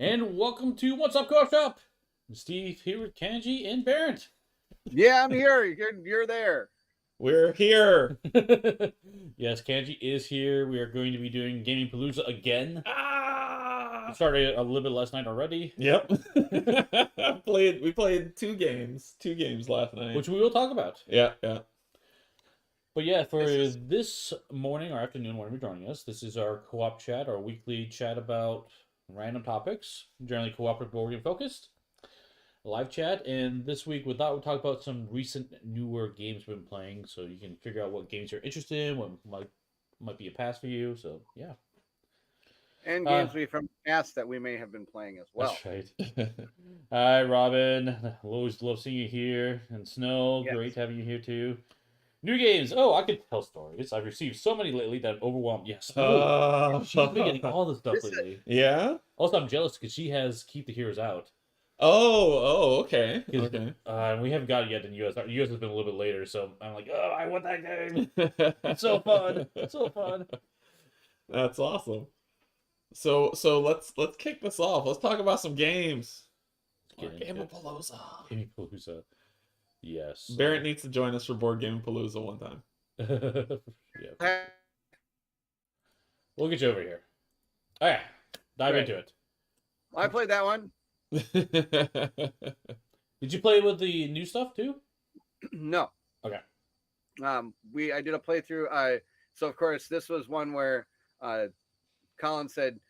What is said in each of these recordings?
And welcome to What's Up Coopshop. Steve here with Canje and Bairnt. Yeah, I'm here. You're there. We're here. Yes, Canje is here. We are going to be doing Gaming Palooza again. We Ah! started a little bit last night already, Yep. We played two games last night. which we will talk about. Yeah. But yeah, for this morning or afternoon, whenever you're joining us, this is our co-op chat, our weekly chat about random topics, generally cooperative board game focused. Live chat, and this week we thought we'd talk about some recent newer games we've been playing, so you can figure out what games you're interested in, what might be a pass for you. So yeah, And games from the past that we may have been playing as well. that's right. Hi, Robin. Always love seeing you here, and Snow. Yes. Great having you here too. New games. Oh, I could tell stories. I've received so many lately that I'm overwhelmed. Yes. She's been getting all the stuff lately. Yeah. Also, I'm jealous because she has Keep the Heroes out. Okay. Okay. We haven't got it yet in the US. The US has been a little bit later, so I'm like, oh, I want that game. It's so fun. It's so fun. That's awesome. So let's kick this off. Let's talk about some games. Gamapalooza. Gamapalooza. Yes. Bairnt needs to join us for Board Gamapalooza one time. Yeah. We'll get you over here. All right. Dive Right. into it. I played that one. Did you play with the new stuff too? No. Okay. I did a playthrough. So of course this was one where Colin said,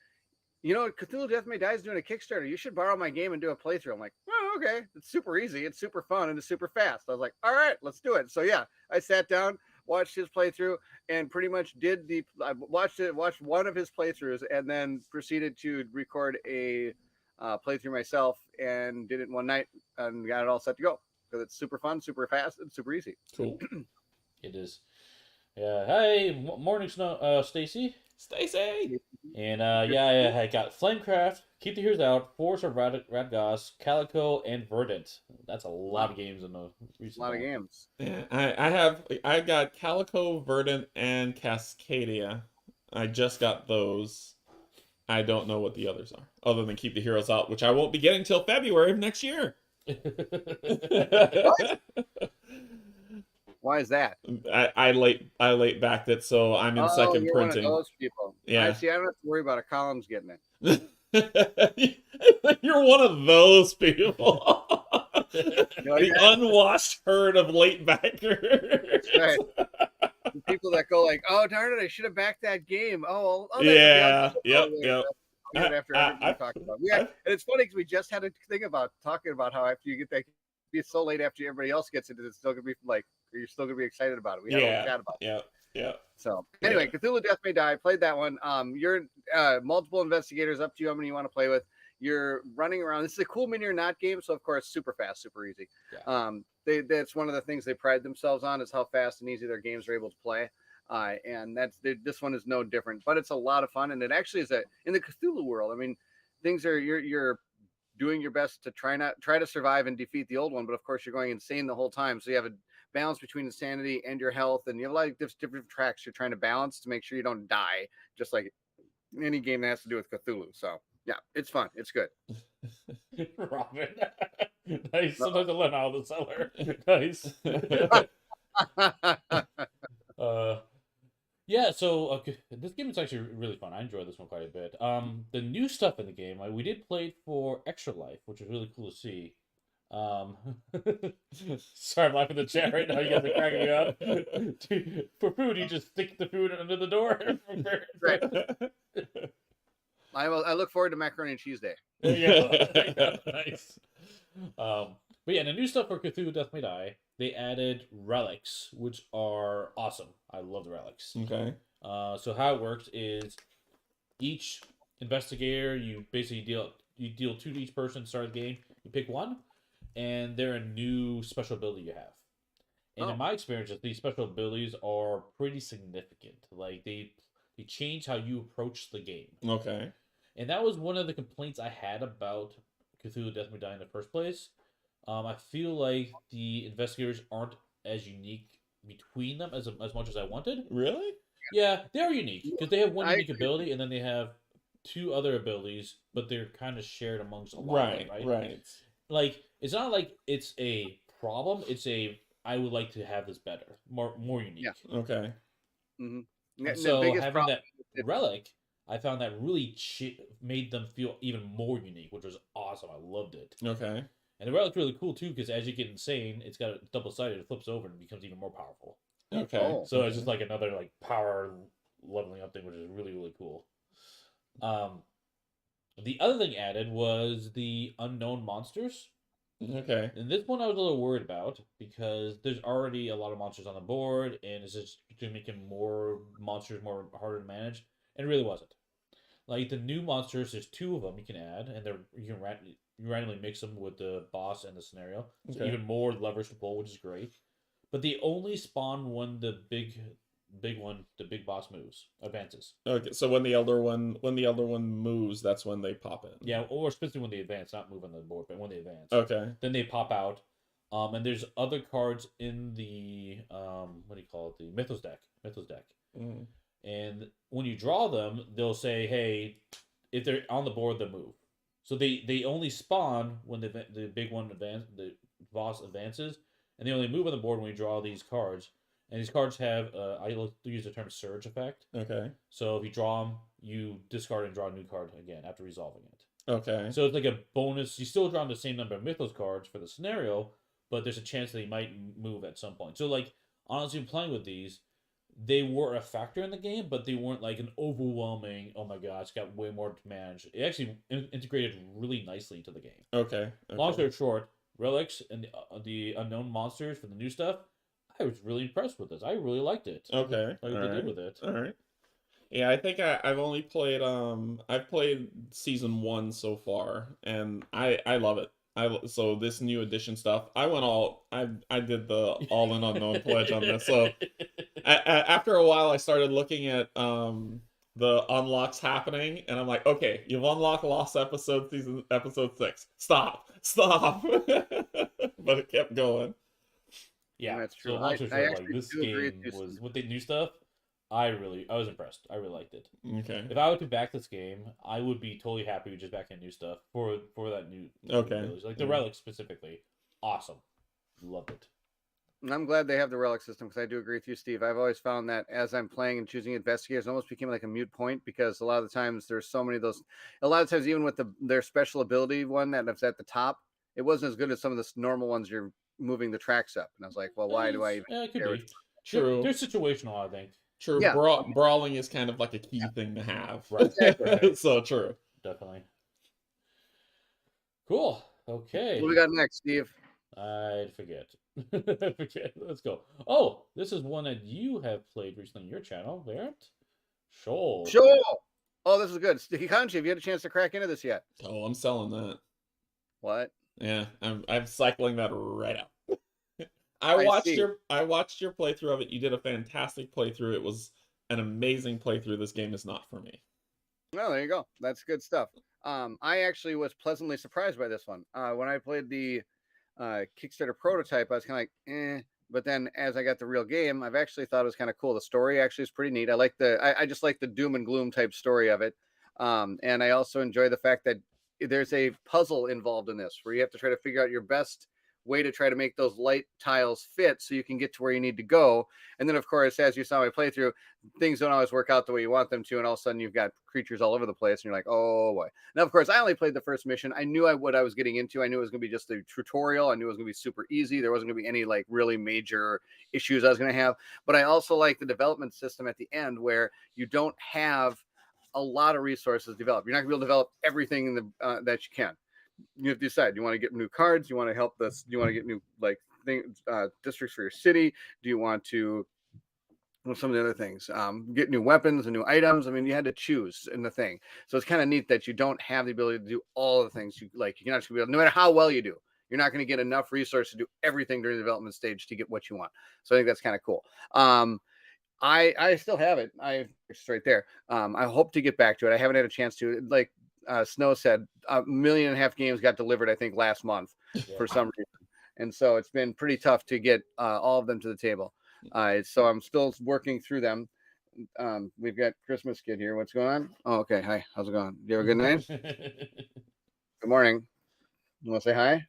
Cthulhu Death May Die is doing a Kickstarter. You should borrow my game and do a playthrough. I'm like, oh, okay. It's super easy. It's super fun and it's super fast. I was like, all right, let's do it. So yeah, I sat down, watched his playthrough, and pretty much I watched one of his playthroughs, and then proceeded to record a playthrough myself, and did it one night and got it all set to go because it's super fun, super fast, and super easy. Cool. It is. Yeah. Hey, morning, Snow. Stacy. Stacy. And I got Flamecraft, Keep the Heroes Out, Force of Radgos, Calico, and Verdant. That's a lot of games in the recent. A lot of games. Yeah, I got Calico, Verdant, and Cascadia. I just got those. I don't know what the others are, other than Keep the Heroes Out, which I won't be getting till February of next year. Why is that? I late backed it, so I'm in second you're printing. One of those people. Yeah. I don't have to worry about a column's getting it. You're one of those people. Like The unwashed herd of late backers. Right. The people that go like, "Oh darn it, I should have backed that game." That's Yeah. yep. I- After everything we talked about, and it's funny because we just had a thing about talking about how after you get that, it's so late after everybody else gets it, it's still gonna be like, you're still gonna be excited about it. We had a chat about it. Yeah. So anyway, Cthulhu Death May Die. Played that one. You're multiple investigators. Up to you how many you want to play with. You're running around. This is a cool mini or not game, so of course super fast, super easy. Yeah. That's one of the things they pride themselves on, is how fast and easy their games are able to play. And this one is no different, but it's a lot of fun, and it actually is in the Cthulhu world. I mean, things are you're doing your best to try to survive and defeat the old one, but of course you're going insane the whole time. So you have a balance between insanity and your health, and you have like different tracks you're trying to balance to make sure you don't die, just like any game that has to do with Cthulhu. So yeah, it's fun. It's good. Robin. Nice. Sometimes I learn out of the cellar. Nice. Yeah, so this game is actually really fun. I enjoy this one quite a bit. The new stuff in the game, we did play it for Extra Life, which is really cool to see. Sorry, I'm laughing in the chat right now. You guys are cracking me up. For food, you just stick the food under the door. Right. I look forward to macaroni and cheese day. Yeah, nice. But yeah, the new stuff for Cthulhu Death May Die, they added relics, which are awesome. I love the relics. Okay. So how it works is each investigator, you basically deal 2 to each person to start the game. You pick one, and they're a new special ability you have. And in my experience, these special abilities are pretty significant. Like they change how you approach the game. Okay. And that was one of the complaints I had about Cthulhu Death May Die in the first place. I feel like the investigators aren't as unique between them as much as I wanted. Really? Yeah, they're unique because they have one I unique agree. ability, and then they have two other abilities, but they're kind of shared amongst a lot of them, right? Right. Like it's not like it's a problem. It's a I would like to have this better, more unique. Yeah. Okay. hmm And And the so biggest having problem that is relic, I found that really made them feel even more unique, which was awesome. I loved it. Okay. And the relic's really cool too, because as you get insane, it's got a double sided. It flips over and becomes even more powerful. Okay. Oh. So it's just like another like power leveling up thing, which is really cool. The other thing added was the unknown monsters. Okay. And this one I was a little worried about because there's already a lot of monsters on the board, and it's just to making more monsters more harder to manage. And it really wasn't. Like the new monsters, there's two of them you can add, and you can randomly mix them with the boss and the scenario. So Okay. even more levers to pull, which is great. But they only spawn when the big boss moves, advances. Okay. So when the elder one moves, that's when they pop in. Yeah, or especially when they advance, not move on the board, but when they advance. Okay. Then they pop out. And there's other cards in the what do you call it? The Mythos deck. Mm. And when you draw them, they'll say, "Hey, if they're on the board, they move." So they only spawn when the big one the boss advances, and they only move on the board when you draw these cards. And these cards have I use the term surge effect. Okay. So if you draw them, you discard and draw a new card again after resolving it. Okay. So it's like a bonus. You still draw the same number of Mythos cards for the scenario, but there's a chance that he might move at some point. So like honestly, playing with these, they were a factor in the game, but they weren't like an overwhelming. Oh my god, it's got way more to manage. It actually integrated really nicely into the game. Okay. Long story short, relics and the unknown monsters for the new stuff. I was really impressed with this. I really liked it. Okay. Like what they did with it. All right. Yeah, I think I've only played I've played season 1 so far, and I love it. So this new edition stuff, I did the all in unknown pledge on this. So after a while, I started looking at the unlocks happening, and I'm like, okay, you've unlocked Lost episode 6. Stop. But it kept going. Yeah, That's true. So long story I short, like actually this do agree game with you. was with the new stuff. I was impressed. I really liked it. Okay. If I were to back this game, I would be totally happy with just backing new stuff for that new Okay. village. Like the relic specifically, awesome, loved it. And I'm glad they have the relic system because I do agree with you, Steve. I've always found that as I'm playing and choosing investigators, it almost became like a mute point because a lot of the times there's so many of those. A lot of times, even with their special ability one that's at the top, it wasn't as good as some of the normal ones you're moving the tracks up. And I was like, well, why do I even? Yeah, it could care be. True. They're situational, I think. True. Yeah. Brawling is kind of like a key thing to have. Right. Exactly. So true. Definitely. Cool. Okay. What do we got next, Steve? I forget. Let's go. Oh, this is one that you have played recently on your channel, Bairnt. Shoal. Shoal. Oh, this is good. Canje, have you had a chance to crack into this yet? Oh, I'm selling that. What? Yeah, I'm cycling that right out. I watched your playthrough of it. You did a fantastic playthrough. It was an amazing playthrough. This game is not for me. Oh, there you go. That's good stuff. I actually was pleasantly surprised by this one. When I played the Kickstarter prototype, I was kind of like, eh. But then as I got the real game, I've actually thought it was kind of cool. The story actually is pretty neat. I just like the doom and gloom type story of it. And I also enjoy the fact that there's a puzzle involved in this where you have to try to figure out your best way to try to make those light tiles fit so you can get to where you need to go. And then, of course, as you saw my playthrough, things don't always work out the way you want them to. And all of a sudden you've got creatures all over the place and you're like, oh boy. Now, of course, I only played the first mission. I knew what I was getting into. I knew it was going to be just a tutorial. I knew it was going to be super easy. There wasn't going to be any like really major issues I was going to have. But I also like the development system at the end where you don't have a lot of resources developed. You're not going to be able to develop everything in the that you can. You have to decide. Do you want to get new cards? Do you want to help this? Do you want to get new districts for your city? Do you want to some of the other things? Get new weapons and new items. I mean, you had to choose in the thing. So it's kind of neat that you don't have the ability to do all the things you like. You can actually be able, no matter how well you do, you're not going to get enough resources to do everything during the development stage to get what you want. So I think that's kind of cool. I still have it. It's right there. I hope to get back to it. I haven't had a chance to. Like Snow said, 1.5 million games got delivered, I think, last month for some reason. And so it's been pretty tough to get all of them to the table. So I'm still working through them. we've got Christmas Kid here. What's going on? Oh, okay. Hi. How's it going? You have a good night? Good morning. You want to say hi?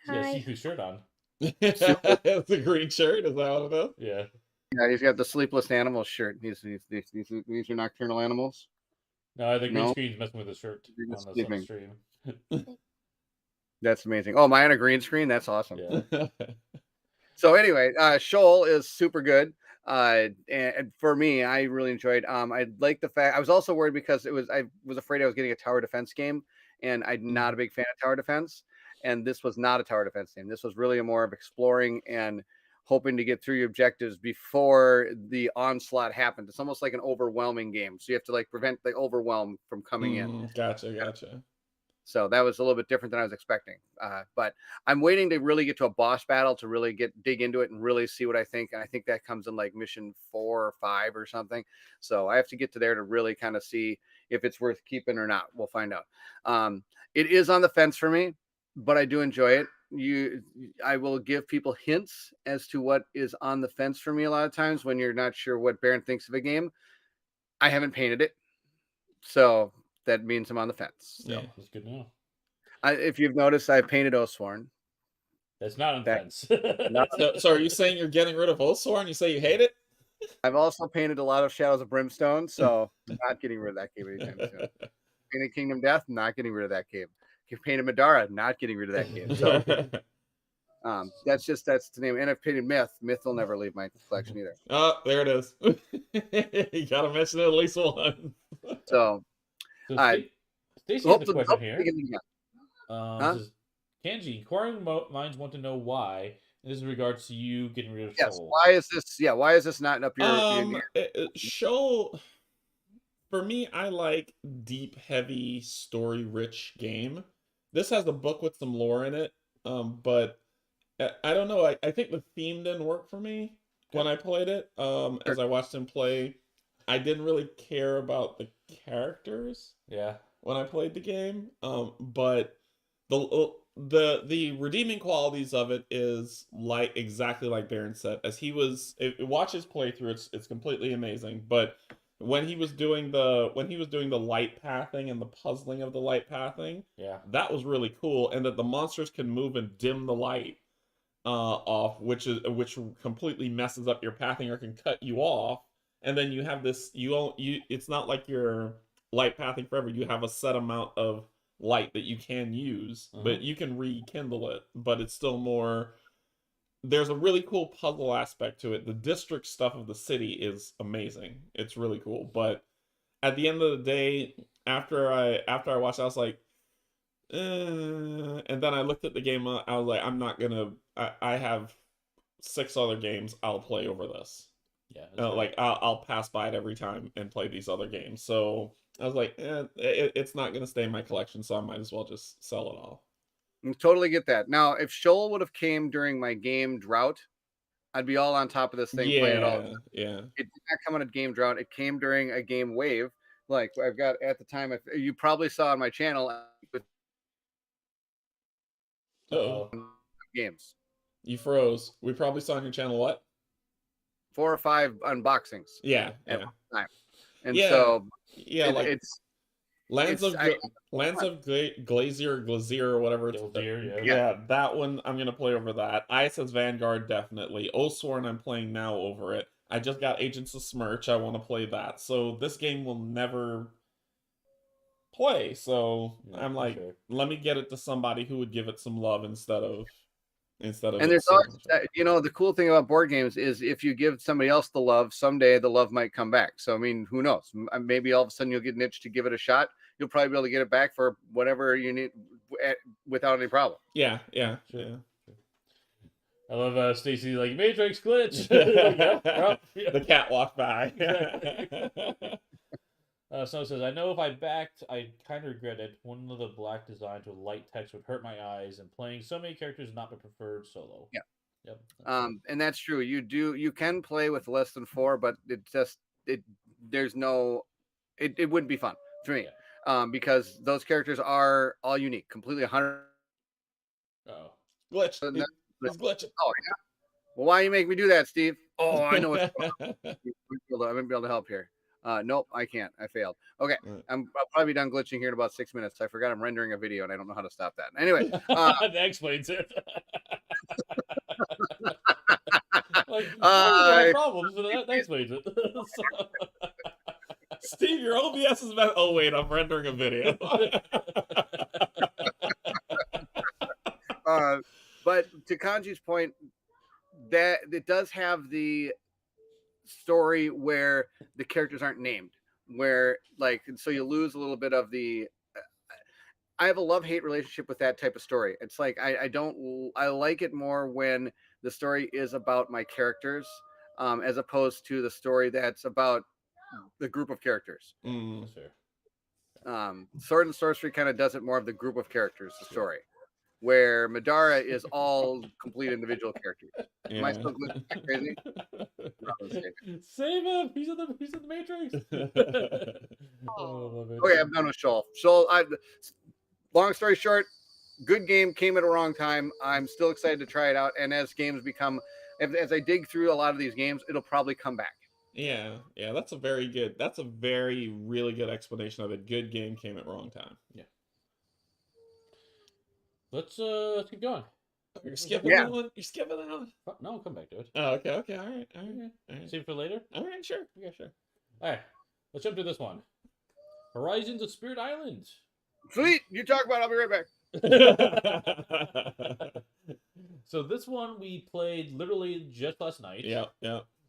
Yeah, Hi. see whose shirt on. It's a green shirt. Is that what it is? Yeah. Yeah, he's got the sleepless animals shirt. These are nocturnal animals. No, the green No. screen's messing with the shirt You're on just the sleeping. stream. That's amazing. Oh, mine a green screen. That's awesome. Yeah. So anyway, Shoal is super good. And for me, I really enjoyed. I like the fact I was also worried because I was afraid I was getting a tower defense game, and I'm not a big fan of tower defense. And this was not a tower defense game. This was really a more of exploring and hoping to get through your objectives before the onslaught happened. It's almost like an overwhelming game. So you have to like prevent the overwhelm from coming in. Gotcha. So that was a little bit different than I was expecting. But I'm waiting to really get to a boss battle to really dig into it and really see what I think. And I think that comes in like mission 4 or 5 or something. So I have to get to there to really kind of see if it's worth keeping or not. We'll find out. It is on the fence for me, but I do enjoy it. I will give people hints as to what is on the fence for me a lot of times when you're not sure what Bairnt thinks of a game. I haven't painted it, so that means I'm on the fence. Yeah, that's good to know. If you've noticed, I painted Oathsworn. That's not on That- fence. So are you saying you're getting rid of Oathsworn? You say you hate it? I've also painted a lot of Shadows of Brimstone, so I'm not getting rid of that game anytime soon. Painted Kingdom Death, not getting rid of that game. Painted Madara, not getting rid of that game. So that's the name. And I've painted Myth. Myth will never leave my collection either. Oh, there it is. You gotta mention it at least once. So So I- Stacy has a question here. Huh? Says, Canje, inquiring minds want to know why. And this is in regards to you getting rid of Yes. Shoal. Why is this? Yeah. Why is this not up your? Shoal, for me, I like deep, heavy, story-rich game. This has a book with some lore in it, but I don't know. I think the theme didn't work for me when I played it. As I watched him play, I didn't really care about the characters Yeah. when I played the game. But the redeeming qualities of it is like exactly like Bairnt said. As he was, watch his playthrough, it's completely amazing. But when he was doing the light pathing and the puzzling of the light pathing, Yeah. that was really cool. And that the monsters can move and dim the light off, which completely messes up your pathing or can cut you off. And then you have this, it's not like you're light pathing forever. You have a set amount of light that you can use, but you can rekindle it. But it's still more, there's a really cool puzzle aspect to it. The district stuff of the city is amazing. It's really cool. But at the end of the day, after I watched, I was like, and then I looked at the game. I was like, I'm not gonna. I have 6 other games I'll play over this. Yeah. Like I'll pass by it every time and play these other games. So I was like, it's not gonna stay in my collection, so I might as well just sell it all. I totally get that. Now, if Shoal would have came during my game drought, I'd be all on top of this thing playing it all. Yeah. It did not come on a game drought. It came during a game wave. Like I've got at the time, you probably saw on my channel with Uh-oh. games. You froze. We probably saw on your channel what? 4 or 5 unboxings. Yeah. At one time. And Yeah. so Like it's Lands of Glazier or whatever it's Glazier, yeah, that one I'm gonna play over that. ISS Vanguard definitely. Oathsworn I'm playing now over it. I just got Agents of Smirch. I want to play that. So this game will never play. So Yeah, I'm for like, sure. let me get it to somebody who would give it some love instead of. and it there's so always much. the cool thing about board games is if you give somebody else the love, someday the love might come back. So I mean, who knows? Maybe all of a sudden you'll get an itch to give it a shot. You'll probably be able to get it back for whatever you need without any problem. Yeah. Sure. I love Stacy like Matrix glitch. The cat walked by. Snow says, I know if I backed, I kind of regret it. One of the black designs with light text would hurt my eyes, and playing so many characters is not my preferred solo. Yeah. Yep. And that's true. You can play with less than 4, but it wouldn't be fun for me. Yeah. Because those characters are all unique, completely 100. Oh. Glitch. So He's glitching. Oh yeah. Well, why you make me do that, Steve? Oh, I know what's going on. I might be able to help here. Nope, I can't. I failed. Okay, I'll probably be done glitching here in about 6 minutes. I forgot I'm rendering a video and I don't know how to stop that. Anyway, that explains it. Like, I problems, but that explains it. So... Steve, your OBS is about. Oh wait, I'm rendering a video. But to Kanji's point, that it does have the story where the characters aren't named, where like so you lose a little bit of the. I have a love-hate relationship with that type of story. It's like I like it more when the story is about my characters, as opposed to the story that's about the group of characters. Sword and Sorcery kind of does it more of the group of characters, the story, where Madara is all complete individual characters. Am I still crazy? Save him! He's in the Matrix. Okay, I'm done with Shoal. Shoal. Long story short, good game, came at a wrong time. I'm still excited to try it out, and as games become, as I dig through a lot of these games, it'll probably come back. Yeah, that's a really good explanation of a good game came at wrong time. Yeah. Let's keep going. You're skipping that one? You're skipping that one? No, I'll come back to it. Oh, okay, all right. Save it for later? All right, sure. Yeah, sure. All right, let's jump to this one. Horizons of Spirit Island. Sweet, you talk about it, I'll be right back. So this one we played literally just last night. Yeah.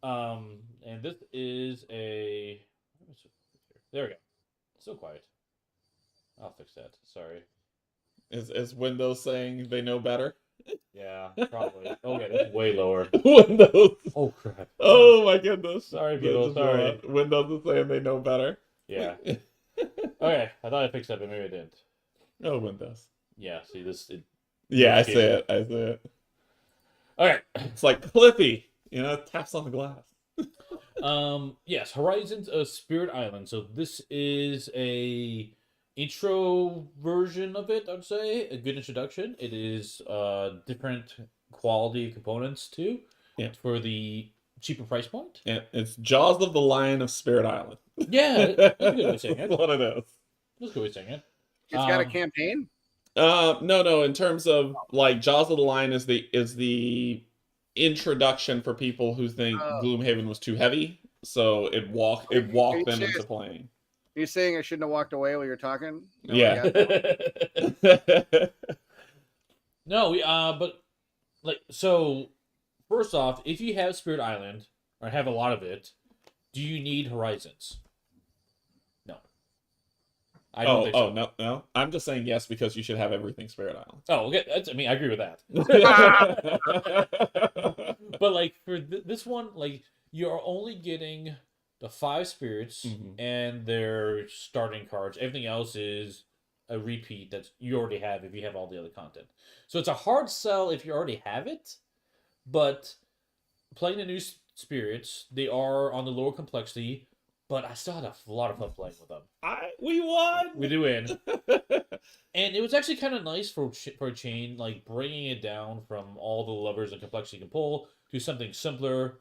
And this is a... There we go. So quiet. I'll fix that. Sorry. Is Windows saying they know better? Yeah, probably. Okay, that's way lower. Windows. Oh, crap. Oh, my goodness. Sorry, people. Sorry. Windows is saying they know better. Yeah. Okay, I thought I fixed that, but maybe I didn't. Oh, Windows. Yeah, see this... I see it. Okay. It's like Clippy. Taps on the glass. Yes, Horizons of Spirit Island. So this is a intro version of it, I'd say. A good introduction. It is different quality components too. Yeah. For the cheaper price point. Yeah, it's Jaws of the Lion of Spirit Island. Yeah, that's a good way of saying it. That's what it is. That's a good way of saying it. It's got a campaign? No. In terms of like Jaws of the Lion is the introduction for people who think Gloomhaven was too heavy, so it walked them into playing. Are you saying I shouldn't have walked away while you're talking? No, yeah. No, but like so. First off, if you have Spirit Island or have a lot of it, do you need Horizons? No. I don't think so. No. I'm just saying yes because you should have everything Spirit Island. Oh, okay. I agree with that. But like for this one, like you're only getting the 5 spirits and their starting cards. Everything else is a repeat that you already have if you have all the other content. So it's a hard sell if you already have it. But playing the new spirits, they are on the lower complexity, but I still had a lot of fun playing with them. We won! We do win. And it was actually kind of nice for a chain, like bringing it down from all the levers and complexity you can pull to something simpler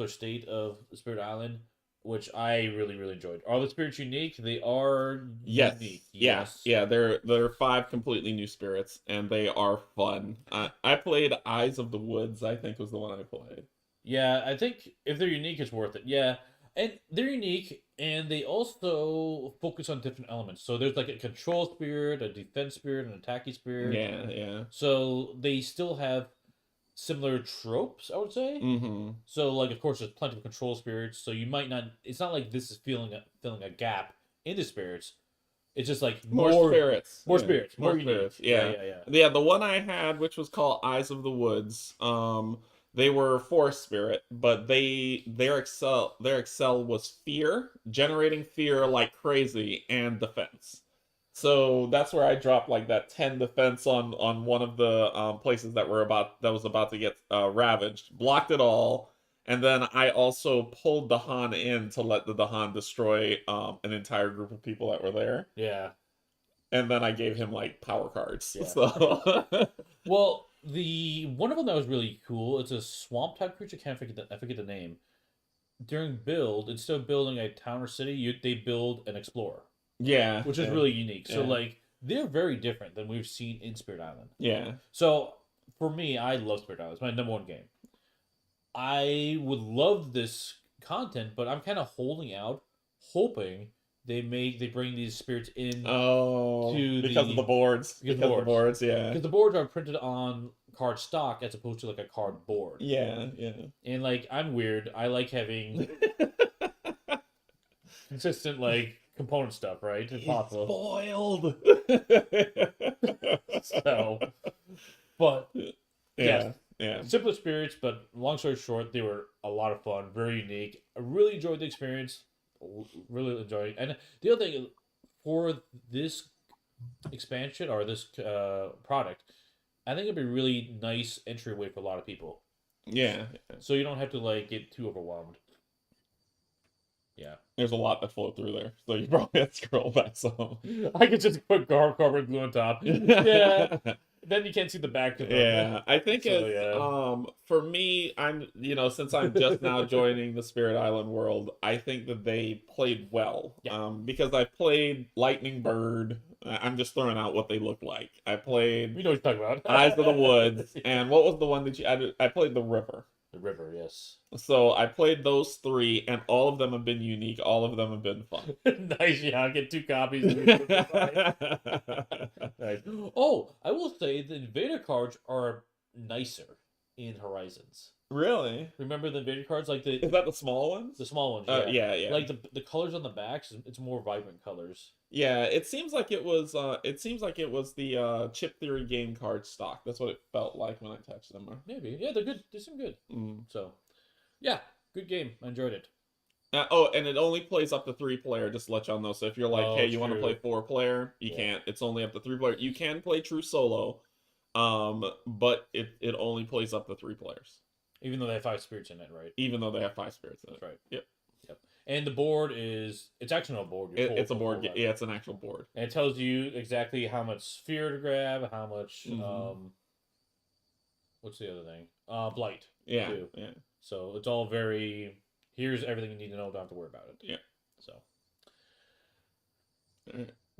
state of Spirit Island, which I really, really enjoyed. Are the spirits unique? They are unique. Yes. Yeah. There are 5 completely new spirits, and they are fun. I played Eyes of the Woods. I think was the one I played. Yeah, I think if they're unique, it's worth it. Yeah, and they're unique, and they also focus on different elements. So there's like a control spirit, a defense spirit, an attacking spirit. Yeah. So they still have similar tropes, I would say. So, like, of course, there's plenty of control spirits. So you might not. It's not like this is filling a gap in the spirits. It's just like more spirits, more spirits, more spirits. Yeah. The one I had, which was called Eyes of the Woods. They were forest spirit, but their excel was fear, generating fear like crazy, and defense. So that's where I dropped like that 10 defense on one of the places that was about to get ravaged, blocked it all, and then I also pulled Dahan in to let the Dahan destroy an entire group of people that were there. Yeah. And then I gave him like power cards. Yeah. So well, The one of them that was really cool. It's a swamp type creature. I forget the name. During build, instead of building a town or city, they build an explorer, Yeah, which is yeah, really unique. So yeah. like they're very different than we've seen in Spirit Island. yeah. So for me, I love Spirit Island. It's my number one game. I would love this content, but I'm kind of holding out, hoping they bring these spirits in Oh, to because of the boards. because Because of the boards, yeah. because the boards are printed on card stock as opposed to like a card board. Yeah, yeah. And like I'm weird. I like having consistent like component stuff, right? If possible. Spoiled. So, but yeah, yes, yeah. simple spirits. But long story short, they were a lot of fun, very unique. I really enjoyed the experience. Really enjoyed. And the other thing for this expansion or this product, I think it'd be a really nice entryway for a lot of people. Yeah. So you don't have to like get too overwhelmed. Yeah. There's a lot that flowed through there, so you probably have to scroll back some. I could just put carbon glue on top. Yeah. Then you can't see the back of them. Yeah, I think So, it's yeah. for me, I'm since I'm just now joining the Spirit Island world, I think that they played well. Yeah. Because I played Lightning Bird. I'm just throwing out what they look like. I played We know what you're talking about. Eyes of the Woods, and what was the one that you added? I played the River. The river, yes. So I played those three, and all of them have been unique. All of them have been fun. Nice, yeah. I'll get 2 copies. Nice. Oh, I will say the Invader cards are nicer in Horizons. Really? Remember the Invader cards? Like Is that the small ones? the small ones, Yeah, yeah. Like the colors on the backs, it's more vibrant colors. Yeah, it seems like it was. It seems like it was the Chip Theory game card stock. That's what it felt like when I touched them. Maybe, yeah, they're good. They seem good. So, yeah, good game. I enjoyed it. And it only plays up to 3-player. Just to let y'all know. So if you're like, Oh, hey, you want to true. play 4-player, you Yeah. can't. It's only up to 3-player. You can play true solo, but it only plays up to 3 players. Even though they have 5 spirits in it, right? Even though they have 5 spirits in it. That's right. Yep. Yep. And the board it's actually not a board. It's a board. Yeah, it's an actual board. And it tells you exactly how much sphere to grab, how much what's the other thing? Blight. Yeah. Too. Yeah. So it's all very. Here's everything you need to know. Don't have to worry about it. Yeah. So.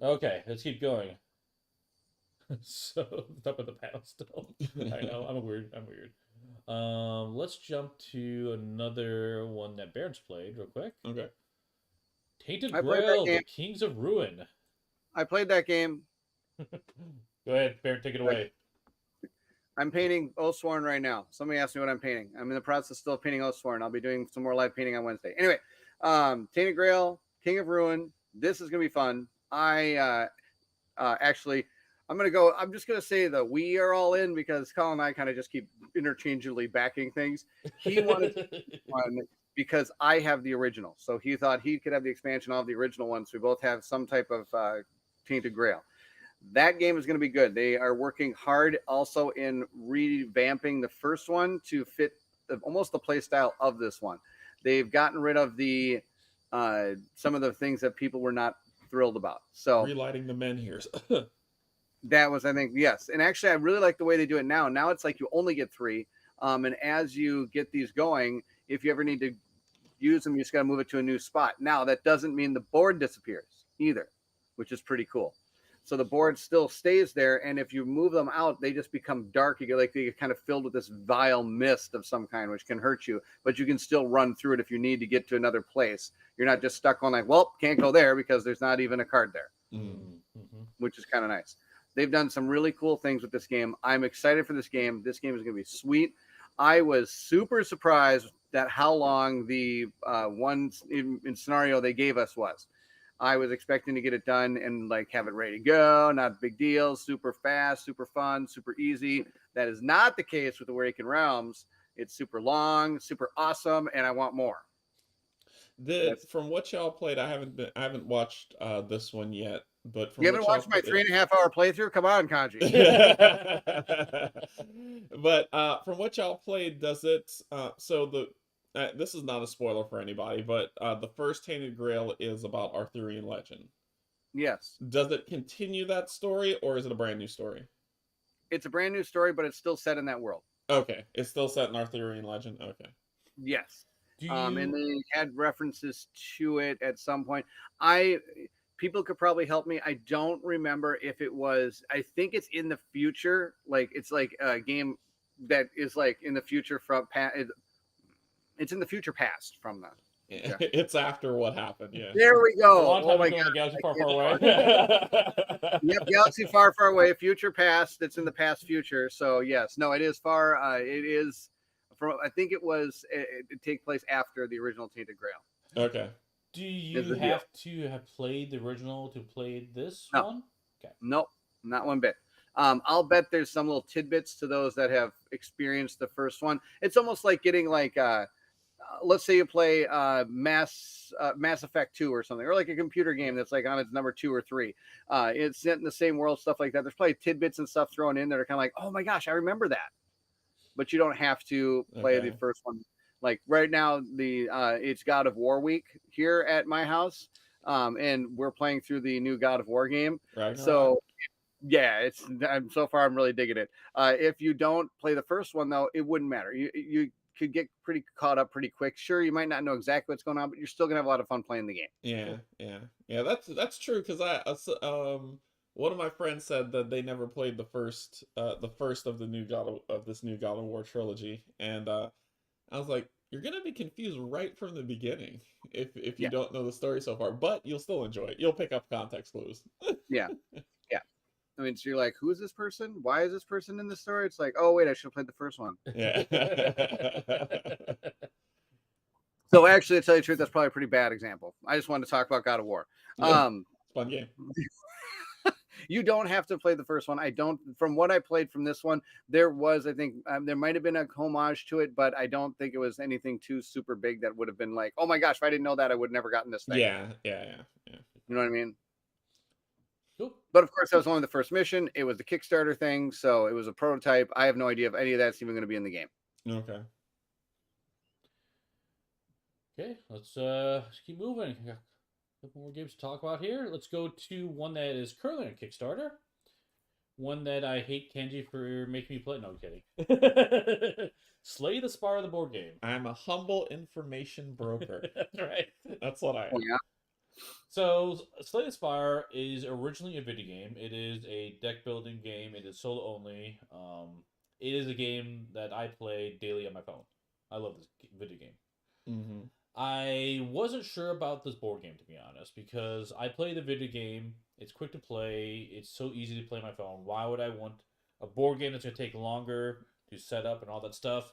Okay, let's keep going. So top of the panel still. I know I'm weird. Let's jump to another one that Bairnt's played real quick. Okay. Tainted I played that Grail, game. the Kings of Ruin. I played that game. Go ahead, Bairnt, take it away. I'm painting Oathsworn right now. Somebody asked me what I'm painting. I'm in the process still of painting Oathsworn. I'll be doing some more live painting on Wednesday. Anyway, Tainted Grail, King of Ruin. This is gonna be fun. I actually, I'm just gonna say that we are all in because Colin and I kind of just keep interchangeably backing things. He wanted one because I have the original, so he thought he could have the expansion of the original one. So we both have some type of Tainted Grail. That game is going to be good. They are working hard also in revamping the first one to fit almost the play style of this one. They've gotten rid of the some of the things that people were not thrilled about. So Relighting the menhirs. that was, I think, yes. And actually, I really like the way they do it now. Now it's like you only get 3. And as you get these going, if you ever need to use them, you just got to move it to a new spot. Now, that doesn't mean the board disappears either, which is pretty cool. So the board still stays there, and if you move them out, they just become dark. You get like they get kind of filled with this vile mist of some kind, which can hurt you. But you can still run through it if you need to get to another place. You're not just stuck on like, well, can't go there because there's not even a card there, which is kind of nice. They've done some really cool things with this game. I'm excited for this game. This game is going to be sweet. I was super surprised at how long the one in scenario they gave us was. I was expecting to get it done and like have it ready to go. Not a big deal. Super fast, super fun, super easy. That is not the case with Awakened Realms. It's super long, super awesome, and I want more. From what y'all played, I haven't watched this one yet. But from you haven't watched my 3.5-hour playthrough? Come on, Canje. But from what y'all played, does it? This is not a spoiler for anybody, but the first Tainted Grail is about Arthurian legend. Yes. Does it continue that story, or is it a brand new story? It's a brand new story, but it's still set in that world. Okay, it's still set in Arthurian legend. Okay. Yes. Do And you? they had references to it at some point. People could probably help me. I don't remember if it was. I think it's in the future. Like it's like a game that is like in the future from it's in the future past from the. Yeah. It's after what happened. Yeah. There we A go. long Oh time my ago in god. a galaxy I far, can't far away. talk. Yep, galaxy far, far away. Future past. It's in the past future. So yes, no, it is far. It is from. I think it was. It take place after the original Tainted Grail. Okay. Do Is you the deal. have to have played the original to play this No. one? Okay. Nope, not one bit. I'll bet there's some little tidbits to those that have experienced the first one. It's almost like getting like, let's say you play Mass Effect 2 or something, or like a computer game that's like on its number 2 or 3. It's set in the same world, stuff like that. There's probably tidbits and stuff thrown in that are kind of like, oh my gosh, I remember that. But you don't have to play the first one. Like right now, it's God of War week here at my house, and we're playing through the new God of War game. Ragnarok. So yeah, so far I'm really digging it. If you don't play the first one though, it wouldn't matter. You could get pretty caught up pretty quick. Sure, you might not know exactly what's going on, but you're still gonna have a lot of fun playing the game. Yeah. That's true because one of my friends said that they never played the first of the new this new God of War trilogy, and I was like, you're gonna be confused right from the beginning if you Yeah. don't know the story so far, but you'll still enjoy it. You'll pick up context clues. Yeah. I mean, so you're like, who is this person? Why is this person in the story? It's like, oh wait, I should have played the first one. Yeah. So actually, to tell you the truth, that's probably a pretty bad example. I just wanted to talk about God of War. Yeah. Fun game. You don't have to play the first one. I don't. From what I played from this one, there was, I think, there might have been a homage to it, but I don't think it was anything too super big that would have been like, oh my gosh, if I didn't know that, I would have never gotten this thing. Yeah. You know what I mean? Cool. But of course, that was only the first mission. It was the Kickstarter thing, so it was a prototype. I have no idea if any of that's even going to be in the game. Okay. Okay, let's keep moving. Got a couple more games to talk about here. Let's go to one that is currently on Kickstarter. One that I hate Canje for making me play. No, I'm kidding. Slay the Spire, the board game. I'm a humble information broker. That's right. That's what I am. Oh, yeah. So, Slay the Spire is originally a video game. It is a deck building game. It is solo only. It is a game that I play daily on my phone. I love this video game. Mm-hmm. I wasn't sure about this board game, to be honest, because I play the video game. It's quick to play. It's so easy to play on my phone. Why would I want a board game that's going to take longer to set up and all that stuff?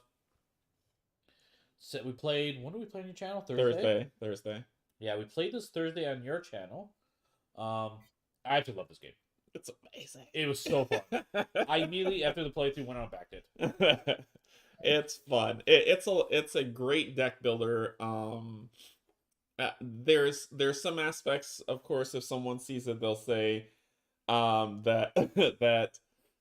So we played. When did we play on your channel? Thursday. Yeah, we played this Thursday on your channel. I actually love this game. It's amazing. It was so fun. I immediately after the playthrough went out and backed it. It's fun. It's a great deck builder. There's some aspects, of course, if someone sees it, they'll say that that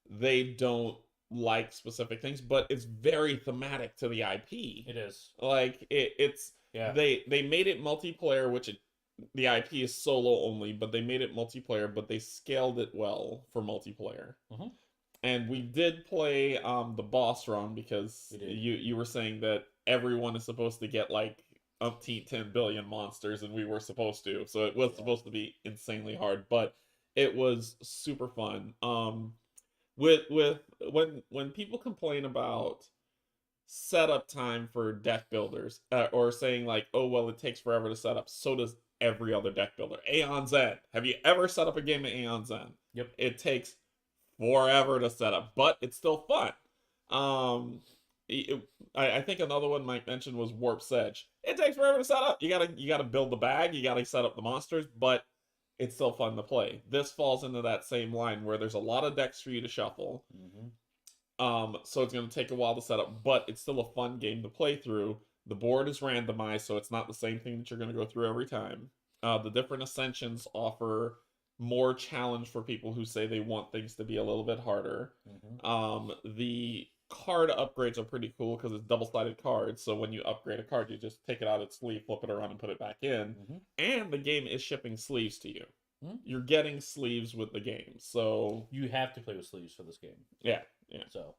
they don't like specific things, but it's very thematic to the IP. It is. Like it's Yeah. They made it multiplayer, which the IP is solo only, but they made it multiplayer, but they scaled it well for multiplayer. Mhm. And we did play the boss run because We did. you were saying that everyone is supposed to get like umpteen 10 billion monsters, and we were supposed to. So it was supposed to be insanely hard, but it was super fun. With when people complain about setup time for deck builders, or saying like, oh well, it takes forever to set up, so does every other deck builder. Aeon's End. Have you ever set up a game of Aeon's End? Yep. It takes forever to set up, but it's still fun. I think another one Mike mentioned was Warp's Edge. It takes forever to set up. You gotta build the bag, you gotta set up the monsters, but it's still fun to play. This falls into that same line where there's a lot of decks for you to shuffle. Mm-hmm. So it's gonna take a while to set up, but it's still a fun game to play through. The board is randomized, so it's not the same thing that you're gonna go through every time. The different ascensions offer more challenge for people who say they want things to be a little bit harder. Mm-hmm. The card upgrades are pretty cool because it's double-sided cards, so when you upgrade a card, you just take it out of its sleeve, flip it around, and put it back in. Mm-hmm. And the game is shipping sleeves to you. You're getting sleeves with the game, so You have to play with sleeves for this game. yeah. So,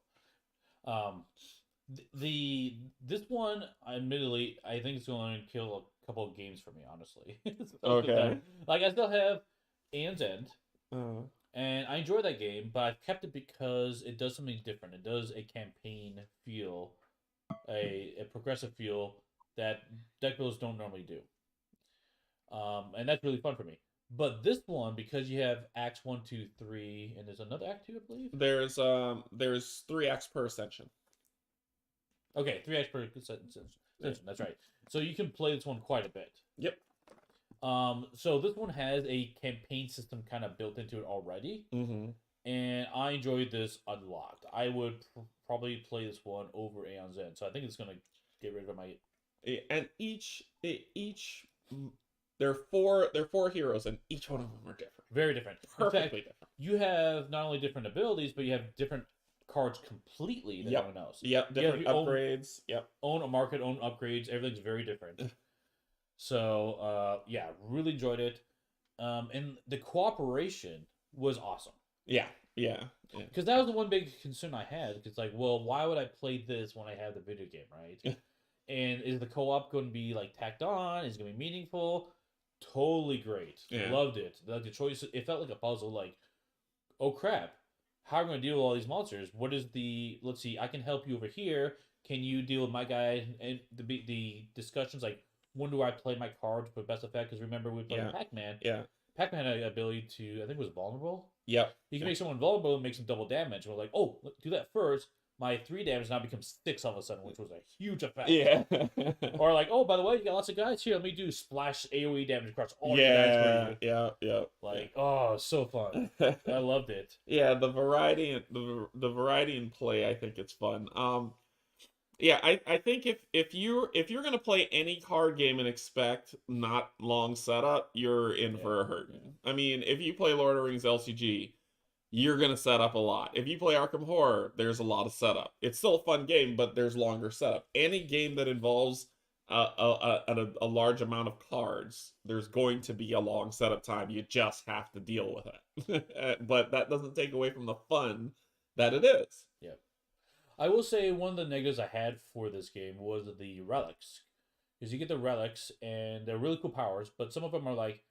this one, admittedly, I think it's going to kill a couple of games for me, honestly. Okay. Like, I still have Aeon's End, Uh, and I enjoy that game, but I've kept it because it does something different. It does a campaign feel, a progressive feel that deck builders don't normally do. And that's really fun for me. But this one, because you have acts 1, 2, 3, and there's another act 2, I believe. there's 3 acts per ascension. Okay, 3 acts per ascension. That's right. So you can play this one quite a bit. Yep. So this one has a campaign system kind of built into it already, and I enjoyed this a lot. I would probably play this one over Aeon's End. So I think it's gonna get rid of my. And each there are four heroes, and each one of them are different. Very different. Perfectly different. You have not only different abilities, but you have different cards completely than everyone else. Yep, different upgrades. Own a market, own upgrades. Everything's very different. So, yeah, really enjoyed it. And the cooperation was awesome. Yeah. Because that was the one big concern I had. Because, like, well, why would I play this when I have the video game, right? And is the co-op going to be, like, tacked on? Is it going to be meaningful? Totally great. Yeah. Loved it. Like, the choice, it felt like a puzzle. Like, oh, crap. How am I going to deal with all these monsters? What is the... Let's see, I can help you over here. Can you deal with my guy? And the discussions, like, when do I play my card to put best effect? Because remember, we played Pac-Man. Yeah. Pac-Man had an ability to, I think it was vulnerable. Yep. You can make someone vulnerable and make some double damage. We're like, oh, do that first. My 3 damage now becomes 6 all of a sudden, which was a huge effect. Yeah. Or like, oh, by the way, you got lots of guys here. Let me do splash AoE damage across all your guys for you. Yeah. Like, oh, so fun. I loved it. Yeah, the variety in play, I think it's fun. Yeah, I think if you're gonna play any card game and expect not long setup, you're in for a hurt. I mean, if you play Lord of the Rings LCG, you're gonna set up a lot. If you play Arkham Horror, there's a lot of setup. It's still a fun game, but there's longer setup. Any game that involves a large amount of cards, there's going to be a long setup time. You just have to deal with it. But that doesn't take away from the fun that it is. Yeah. I will say one of the negatives I had for this game was the relics. Because you get the relics, and they're really cool powers, but some of them are like,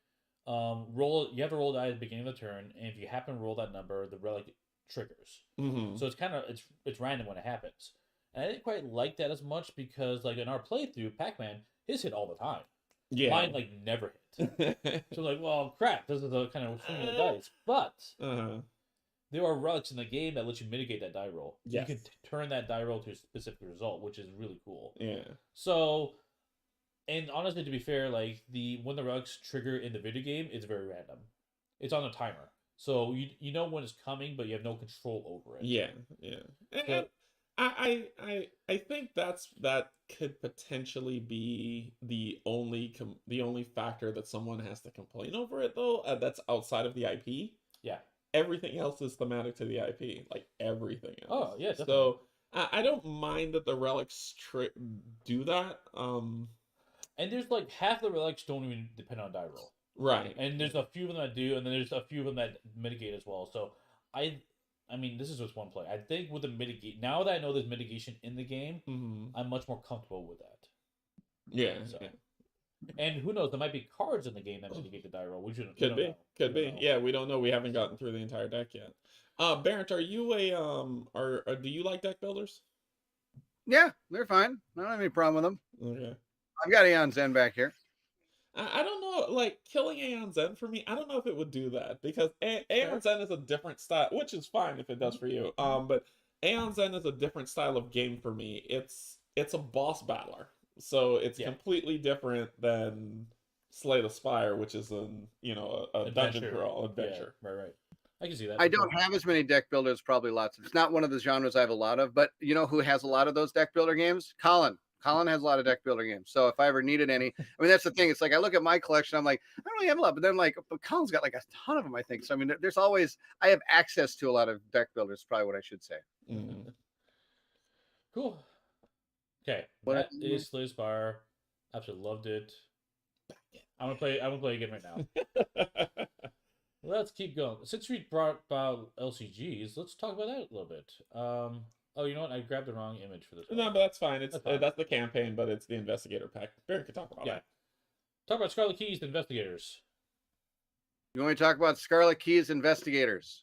you have to roll a die at the beginning of the turn, and if you happen to roll that number, the relic triggers. So it's kind of, it's random when it happens. And I didn't quite like that as much because, like, in our playthrough, Pac-Man, his hit all the time. Yeah. Mine, like, never hit. So, like, well, crap, this is the kind of swing of the dice. But there are relics in the game that let you mitigate that die roll. Yes. You can turn that die roll to a specific result, which is really cool. Yeah. So, and honestly, to be fair, like, when the relics trigger in the video game, it's very random. It's on a timer. So, you know when it's coming, but you have no control over it. Yeah. And I think that could potentially be the only factor that someone has to complain over it, though. That's outside of the IP. Yeah. Everything else is thematic to the IP, like everything else. Oh yeah, definitely. So I don't mind that the relics do that. And there's like half the relics don't even depend on die roll. Right. And there's a few of them that do, and then there's a few of them that mitigate as well. So I mean, this is just one play. I think with the mitigate, now that I know there's mitigation in the game, I'm much more comfortable with that. Yeah. So. And who knows? There might be cards in the game that mitigate the die roll. Could be. Yeah, we don't know. We haven't gotten through the entire deck yet. Bairnt, are you do you like deck builders? Yeah, they're fine. I don't have any problem with them. Okay. I've got Aeon's End back here. I don't know, like, killing Aeon's End for me, I don't know if it would do that, because Aeon's End is a different style, which is fine if it does for you. But Aeon's End is a different style of game for me. It's a boss battler. So it's completely different than Slay the Spire, which is a dungeon crawl adventure. Yeah, right. I can see that. I don't have as many deck builders, probably lots. It's not one of the genres I have a lot of, but you know who has a lot of those deck builder games? Colin. Colin has a lot of deck builder games. So if I ever needed any, I mean, that's the thing. It's like I look at my collection, I'm like, I don't really have a lot, but then but Colin's got like a ton of them, I think. So I mean, there's always, I have access to a lot of deck builders, probably what I should say. Cool. Okay, that is Slay the Spire. Absolutely loved it. I'm gonna play again right now. Let's keep going. Since we brought about LCGs, let's talk about that a little bit. Oh, you know what? I grabbed the wrong image for this one. No, but that's fine. It's That's fine. that's the campaign, but it's the investigator pack. Bairnt can talk about Yeah. that. Talk about Scarlet Keys, the investigators. You want to talk about Scarlet Keys investigators?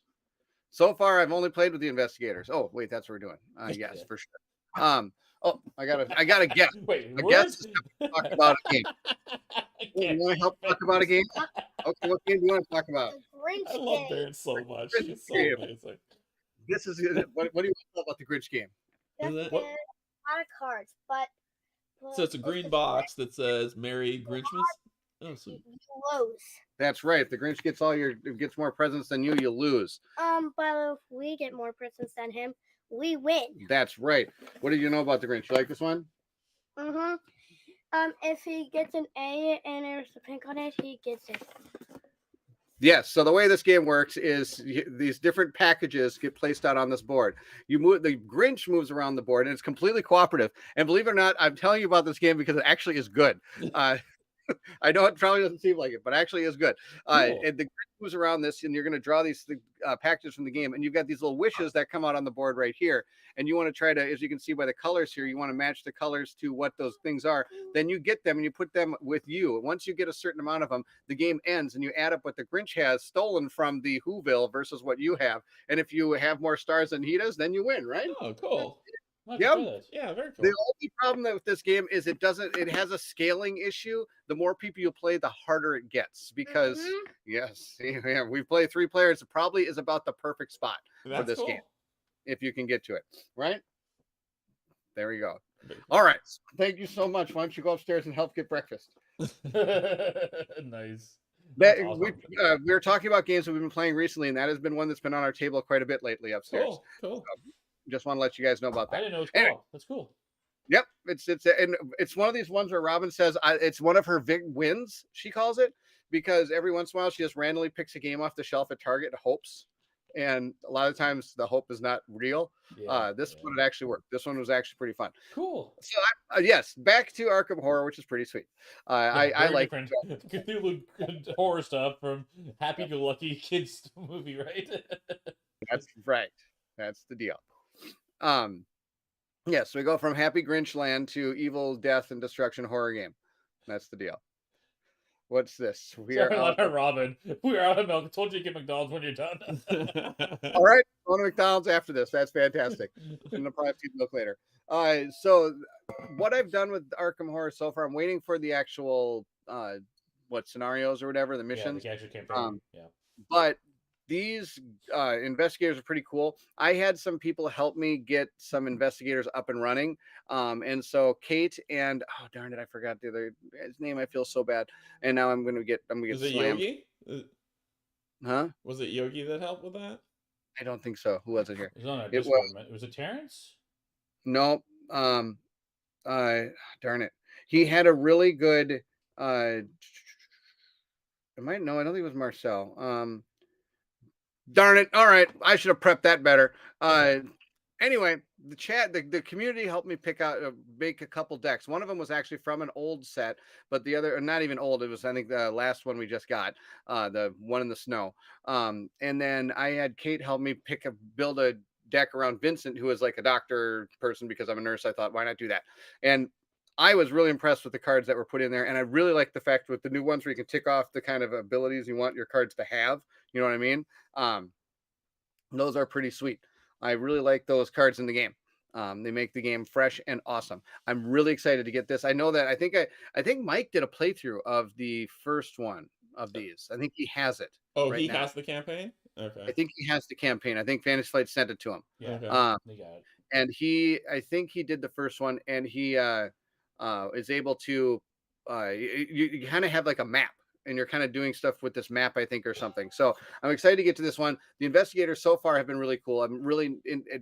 So far, I've only played with the investigators. Oh, wait, that's what we're doing. Yes, for sure. Oh, I gotta guess. Wait, I what? guess talk about a game. Okay. You want to help talk about a game? Okay, what game do you want to talk about? The Grinch I love game. Bairnt so much. Grinch He's so game. amazing. This is what do you want to know about the Grinch game? That's Is it- a lot of cards, but So it's a green box that says "Merry Grinchmas." Oh, so You lose. That's right. If the Grinch gets more presents than you lose. But if we get more presents than him, we win. That's right. What do you know about the Grinch? You like this one? Mm-hmm. If he gets an A and there's a pink on it, he gets it. Yes. So the way this game works is these different packages get placed out on this board. You move the Grinch moves around the board, and it's completely cooperative. And believe it or not, I'm telling you about this game because it actually is good. I know it probably doesn't seem like it, but actually is good. Cool. And the Grinch moves around this, and you're going to draw these packages from the game, and you've got these little wishes that come out on the board right here. And you want to try to, as you can see by the colors here, you want to match the colors to what those things are. Then you get them and you put them with you. Once you get a certain amount of them, the game ends, and you add up what the Grinch has stolen from the Whoville versus what you have. And if you have more stars than he does, then you win, right? oh, cool. I'll Yep. try that. Yeah, very cool. The only problem with this game is it has a scaling issue. The more people you play, the harder it gets because Mhm. yes, yeah, we play 3 players. It probably is about the perfect spot That's this cool. game. If you can get to it, right? There we go. Very All right. Thank you so much. Why don't you go upstairs and help get breakfast? Nice. That, That's awesome. we were talking about games that we've been playing recently, and that has been one that's been on our table quite a bit lately upstairs. Cool. Cool. Just want to let you guys know about I that. didn't know it was Anyway. cool. That's cool. Yep, it's one of these ones where Robin says it's one of her big wins. She calls it because every once in a while she just randomly picks a game off the shelf at Target and hopes, and a lot of times the hope is not real. This Yeah. one it actually worked. This one was actually pretty fun. Cool. So yes, back to Arkham Horror, which is pretty sweet. I Very like different Cthulhu horror stuff from Happy Go Lucky Kids movie, right? that's right. That's the deal. Yes, we go from Happy Grinch Land to Evil Death and Destruction horror game. That's the deal. What's this? We are Sorry, out. not Robin. We are out of milk. I told you to get McDonald's when you're done. All right, going to McDonald's after this. That's fantastic. And I'll probably have to milk later. So what I've done with Arkham Horror so far, I'm waiting for the actual scenarios or whatever, the missions. Yeah, the actual campaign. Yeah. But these investigators are pretty cool. I had some people help me get some investigators up and running. And so Kate and oh darn it, I forgot the other guy's name. I feel so bad. And now I'm gonna get Was it slammed. Yogi? Huh? Was it Yogi that helped with that? I don't think so. Who was it here? It was on our It Discord. was- Was it Terrence? No. Darn it. He had a really good I don't think it was Marcel. Darn it. All right. I should have prepped that better. Anyway, the community helped me make a couple decks. One of them was actually from an old set, but the other, not even old. It was, I think, the last one we just got, the one in the snow. And then I had Kate help me build a deck around Vincent, who is like a doctor person because I'm a nurse. I thought, why not do that? And I was really impressed with the cards that were put in there. And I really like the fact with the new ones where you can tick off the kind of abilities you want your cards to have. You know what I mean? Those are pretty sweet. I really like those cards in the game. They make the game fresh and awesome. I'm really excited to get this. I know that I think Mike did a playthrough of the first one of these. I think he has it. Oh, right he now. has the campaign? Okay. I think he has the campaign. I think Fantasy Flight sent it to him. Yeah. Okay. They got it. And I think he did the first one, and he is able to you kind of have like a map, and you're kind of doing stuff with this map, I think, or something. So I'm excited to get to this one. The investigators so far have been really cool. It's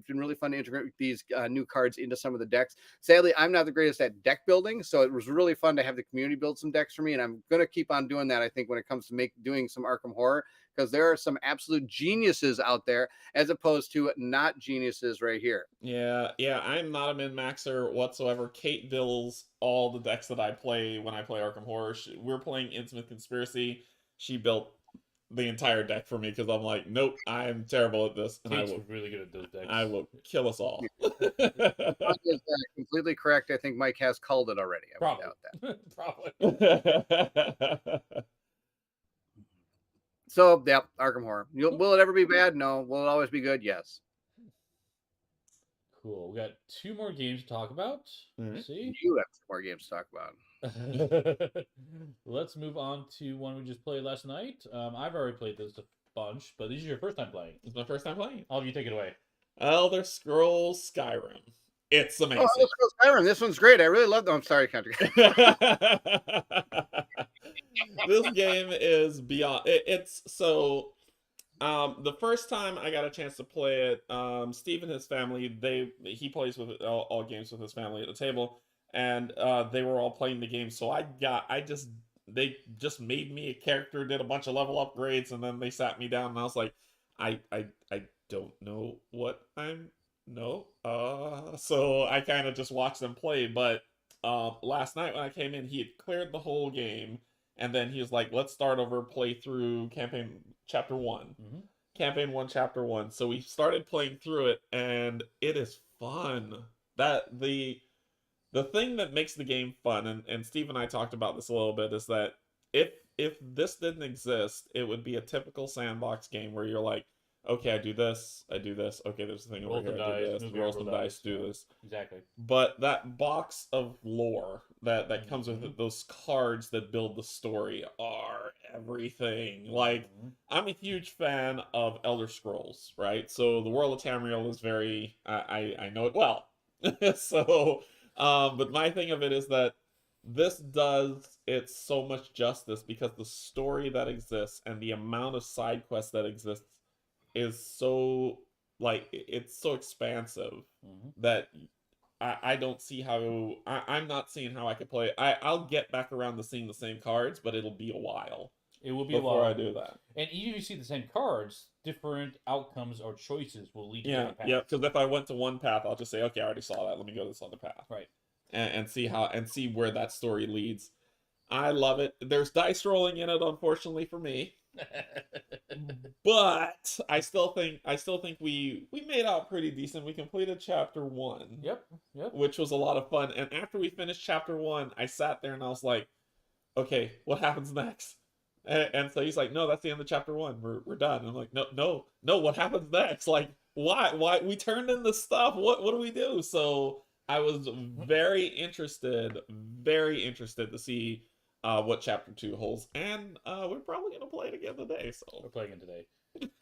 been really fun to integrate these new cards into some of the decks. Sadly, I'm not the greatest at deck building, so it was really fun to have the community build some decks for me, and I'm going to keep on doing that, I think, when it comes to doing some Arkham Horror, because there are some absolute geniuses out there as opposed to not geniuses right here. Yeah, I'm not a min-maxer whatsoever. Kate builds all the decks that I play when I play Arkham Horror. We're playing Intimate Conspiracy. She built the entire deck for me because I'm like, nope, I am terrible at this, and Kate's really good at those decks. I will kill us all. That is completely correct. I think Mike has called it already. I Probably. doubt that. So, yep, Arkham Horror. Will it ever be bad? No. Will it always be good? Yes. Cool. We got 2 more games to talk about. Alright. See? You have more games to talk about. Let's move on to one we just played last night. I've already played this a bunch, but this is your first time playing. It's my first time playing. I'll have you take it away. Elder Scrolls Skyrim. It's amazing. Oh, Skyrim. This one's great. I really love them. I'm sorry, Country. This game is beyond. It's so. The first time I got a chance to play it, Steve and his family, he plays with all games with his family at the table, and they were all playing the game. So they just made me a character, did a bunch of level upgrades, and then they sat me down, and I was like, I don't know what I'm so I kind of just watched them play. But last night when I came in, he had cleared the whole game, and then he was like, let's start over, play through campaign chapter 1. Mm-hmm. Campaign 1, chapter 1. So we started playing through it, and it is fun. That the thing that makes the game fun, and Steve and I talked about this a little bit, is that if this didn't exist, it would be a typical sandbox game where you're like, okay, I do this, okay, there's a thing over here, I do this, roll some dice, do this. Exactly. But that box of lore that comes with it, those cards that build the story are everything. Like, I'm a huge fan of Elder Scrolls, right? So the world of Tamriel is very, I know it well. So, but my thing of it is that this does it so much justice because the story that exists and the amount of side quests that exists is so, like, it's so expansive that I don't see how I'm not seeing how I could play. I'll get back around to seeing the same cards, but it'll be a while. It will be before a while. I do that. And even if you see the same cards, different outcomes or choices will lead to different paths. Yeah. Because if I went to one path, I'll just say, okay, I already saw that. Let me go to this other path. Right. And see where that story leads. I love it. There's dice rolling in it, unfortunately for me. But I still think we made out pretty decent. We completed chapter 1. Yep. Which was a lot of fun. And after we finished chapter 1, I sat there and I was like, okay, what happens next? And so he's like, no, that's the end of chapter 1. We're done. And I'm like, no, what happens next? Like, why we turned in the stuff? What do we do? So I was very interested to see what chapter 2 holds, and we're probably gonna play it again today. So we're playing it today.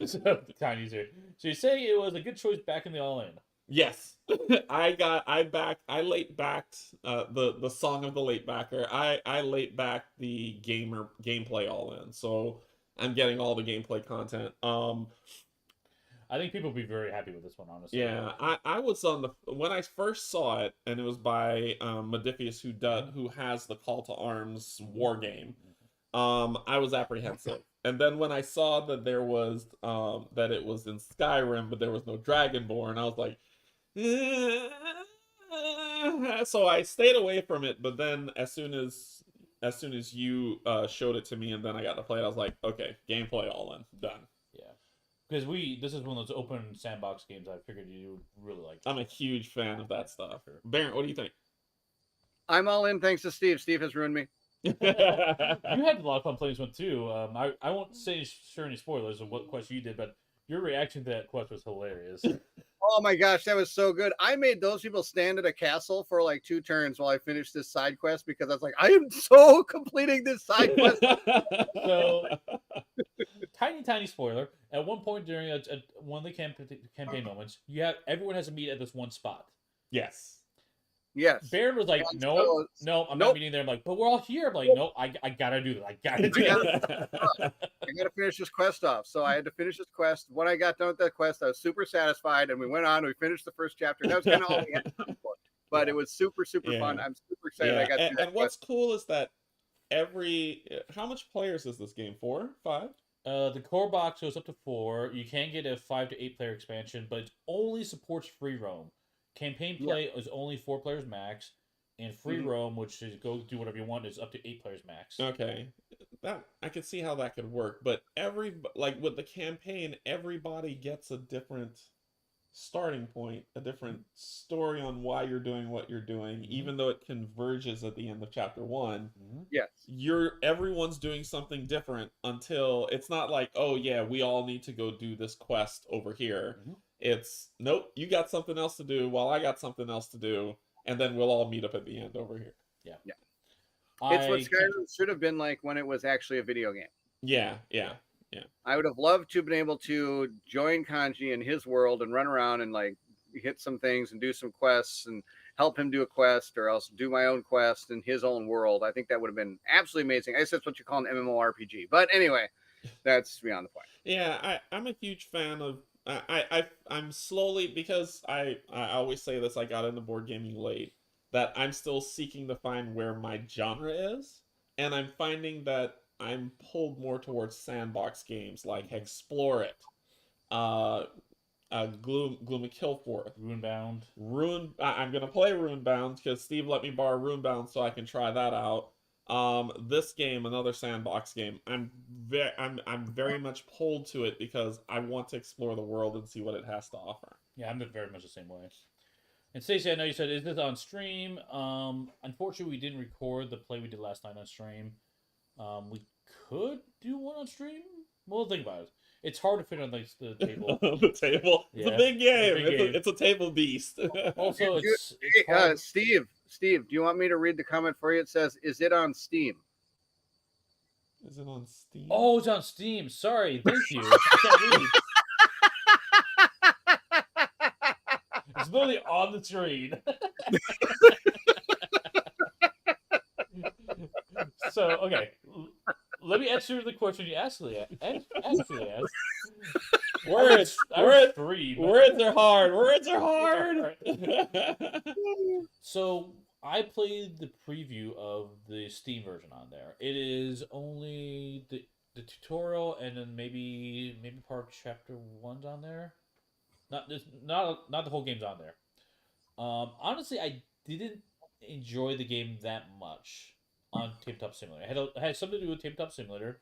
So Tiny's here. So you say it was a good choice back in the all in? Yes, I late backed the song of the late backer. I late backed the gameplay all in, so I'm getting all the gameplay content. I think people will be very happy with this one, honestly. Yeah, I was on when I first saw it, and it was by Modifius, who has the Call to Arms war game. I was apprehensive, and then when I saw that there was that it was in Skyrim, but there was no Dragonborn, I was like, so I stayed away from it. But then as soon as you showed it to me, and then I got to play it, I was like, okay, gameplay all in, done. Because this is one of those open sandbox games I figured you would really like. I'm a huge fan of that stuff. Bairnt, what do you think? I'm all in thanks to Steve. Steve has ruined me. You had a lot of fun playing this one too. I won't say share any spoilers of what quest you did, but your reaction to that quest was hilarious. Oh my gosh, that was so good. I made those people stand at a castle for like 2 turns while I finished this side quest because I was like, I am so completing this side quest. So, tiny spoiler. At one point during one of the campaign moments, everyone has to meet at this one spot. Yes. Baird was like, no, I'm not meeting there. I'm like, but we're all here. I'm like, no, I gotta do this. I gotta finish this quest off. So I had to finish this quest. When I got done with that quest, I was super satisfied, and we went on. We finished the first chapter. That was kind of all we had to do for it. But it was super fun. I'm super excited. I got through that. And what's cool is that how much players is this game? 4, 5? The core box goes up to 4. You can get a 5 to 8 player expansion, but it only supports free roam. Campaign play is only 4 players max, and free roam, which is go do whatever you want, is up to 8 players max. Okay, that I could see how that could work, but like with the campaign, everybody gets a different starting point, a different story on why you're doing what you're doing, even though it converges at the end of chapter 1. Yes. Everyone's doing something different until it's not like, oh yeah, we all need to go do this quest over here. It's nope, you got something else to do while I got something else to do, and then we'll all meet up at the end over here. Yeah. It's what Skyrim should have been like when it was actually a video game. Yeah. I would have loved to have been able to join Canje in his world and run around and like hit some things and do some quests and help him do a quest, or else do my own quest in his own world. I think that would have been absolutely amazing. I guess that's what you call an MMORPG. But anyway, that's beyond the point. Yeah, I'm a huge fan of. I'm slowly, because I always say this. I got into board gaming late. That I'm still seeking to find where my genre is, and I'm finding that I'm pulled more towards sandbox games like Explore It, Gloomy Killforth, Runebound. I'm gonna play Runebound because Steve let me borrow Runebound so I can try that out. This game, another sandbox game, I'm very much pulled to it because I want to explore the world and see what it has to offer. Yeah, I'm very much the same way. And Stacey, I know you said, is this on stream? Unfortunately, we didn't record the play we did last night on stream. We could do one on stream. We'll think about it. It's hard to fit on like the table. The table. It's a big game. It's a table beast. Also, it's hey, Steve, do you want me to read the comment for you? It says, "Is it on Steam?" Is it on Steam? Oh, it's on Steam. Sorry, thank you. I can't read. It's literally on the screen. So, okay. Let me answer the question you actually asked. Words are hard. Words are hard. So, I played the preview of the Steam version on there. It is only the tutorial, and then maybe part of chapter 1's on there. Not the whole game's on there. Honestly, I didn't enjoy the game that much on Tabletop Simulator. It had something to do with Tabletop Simulator,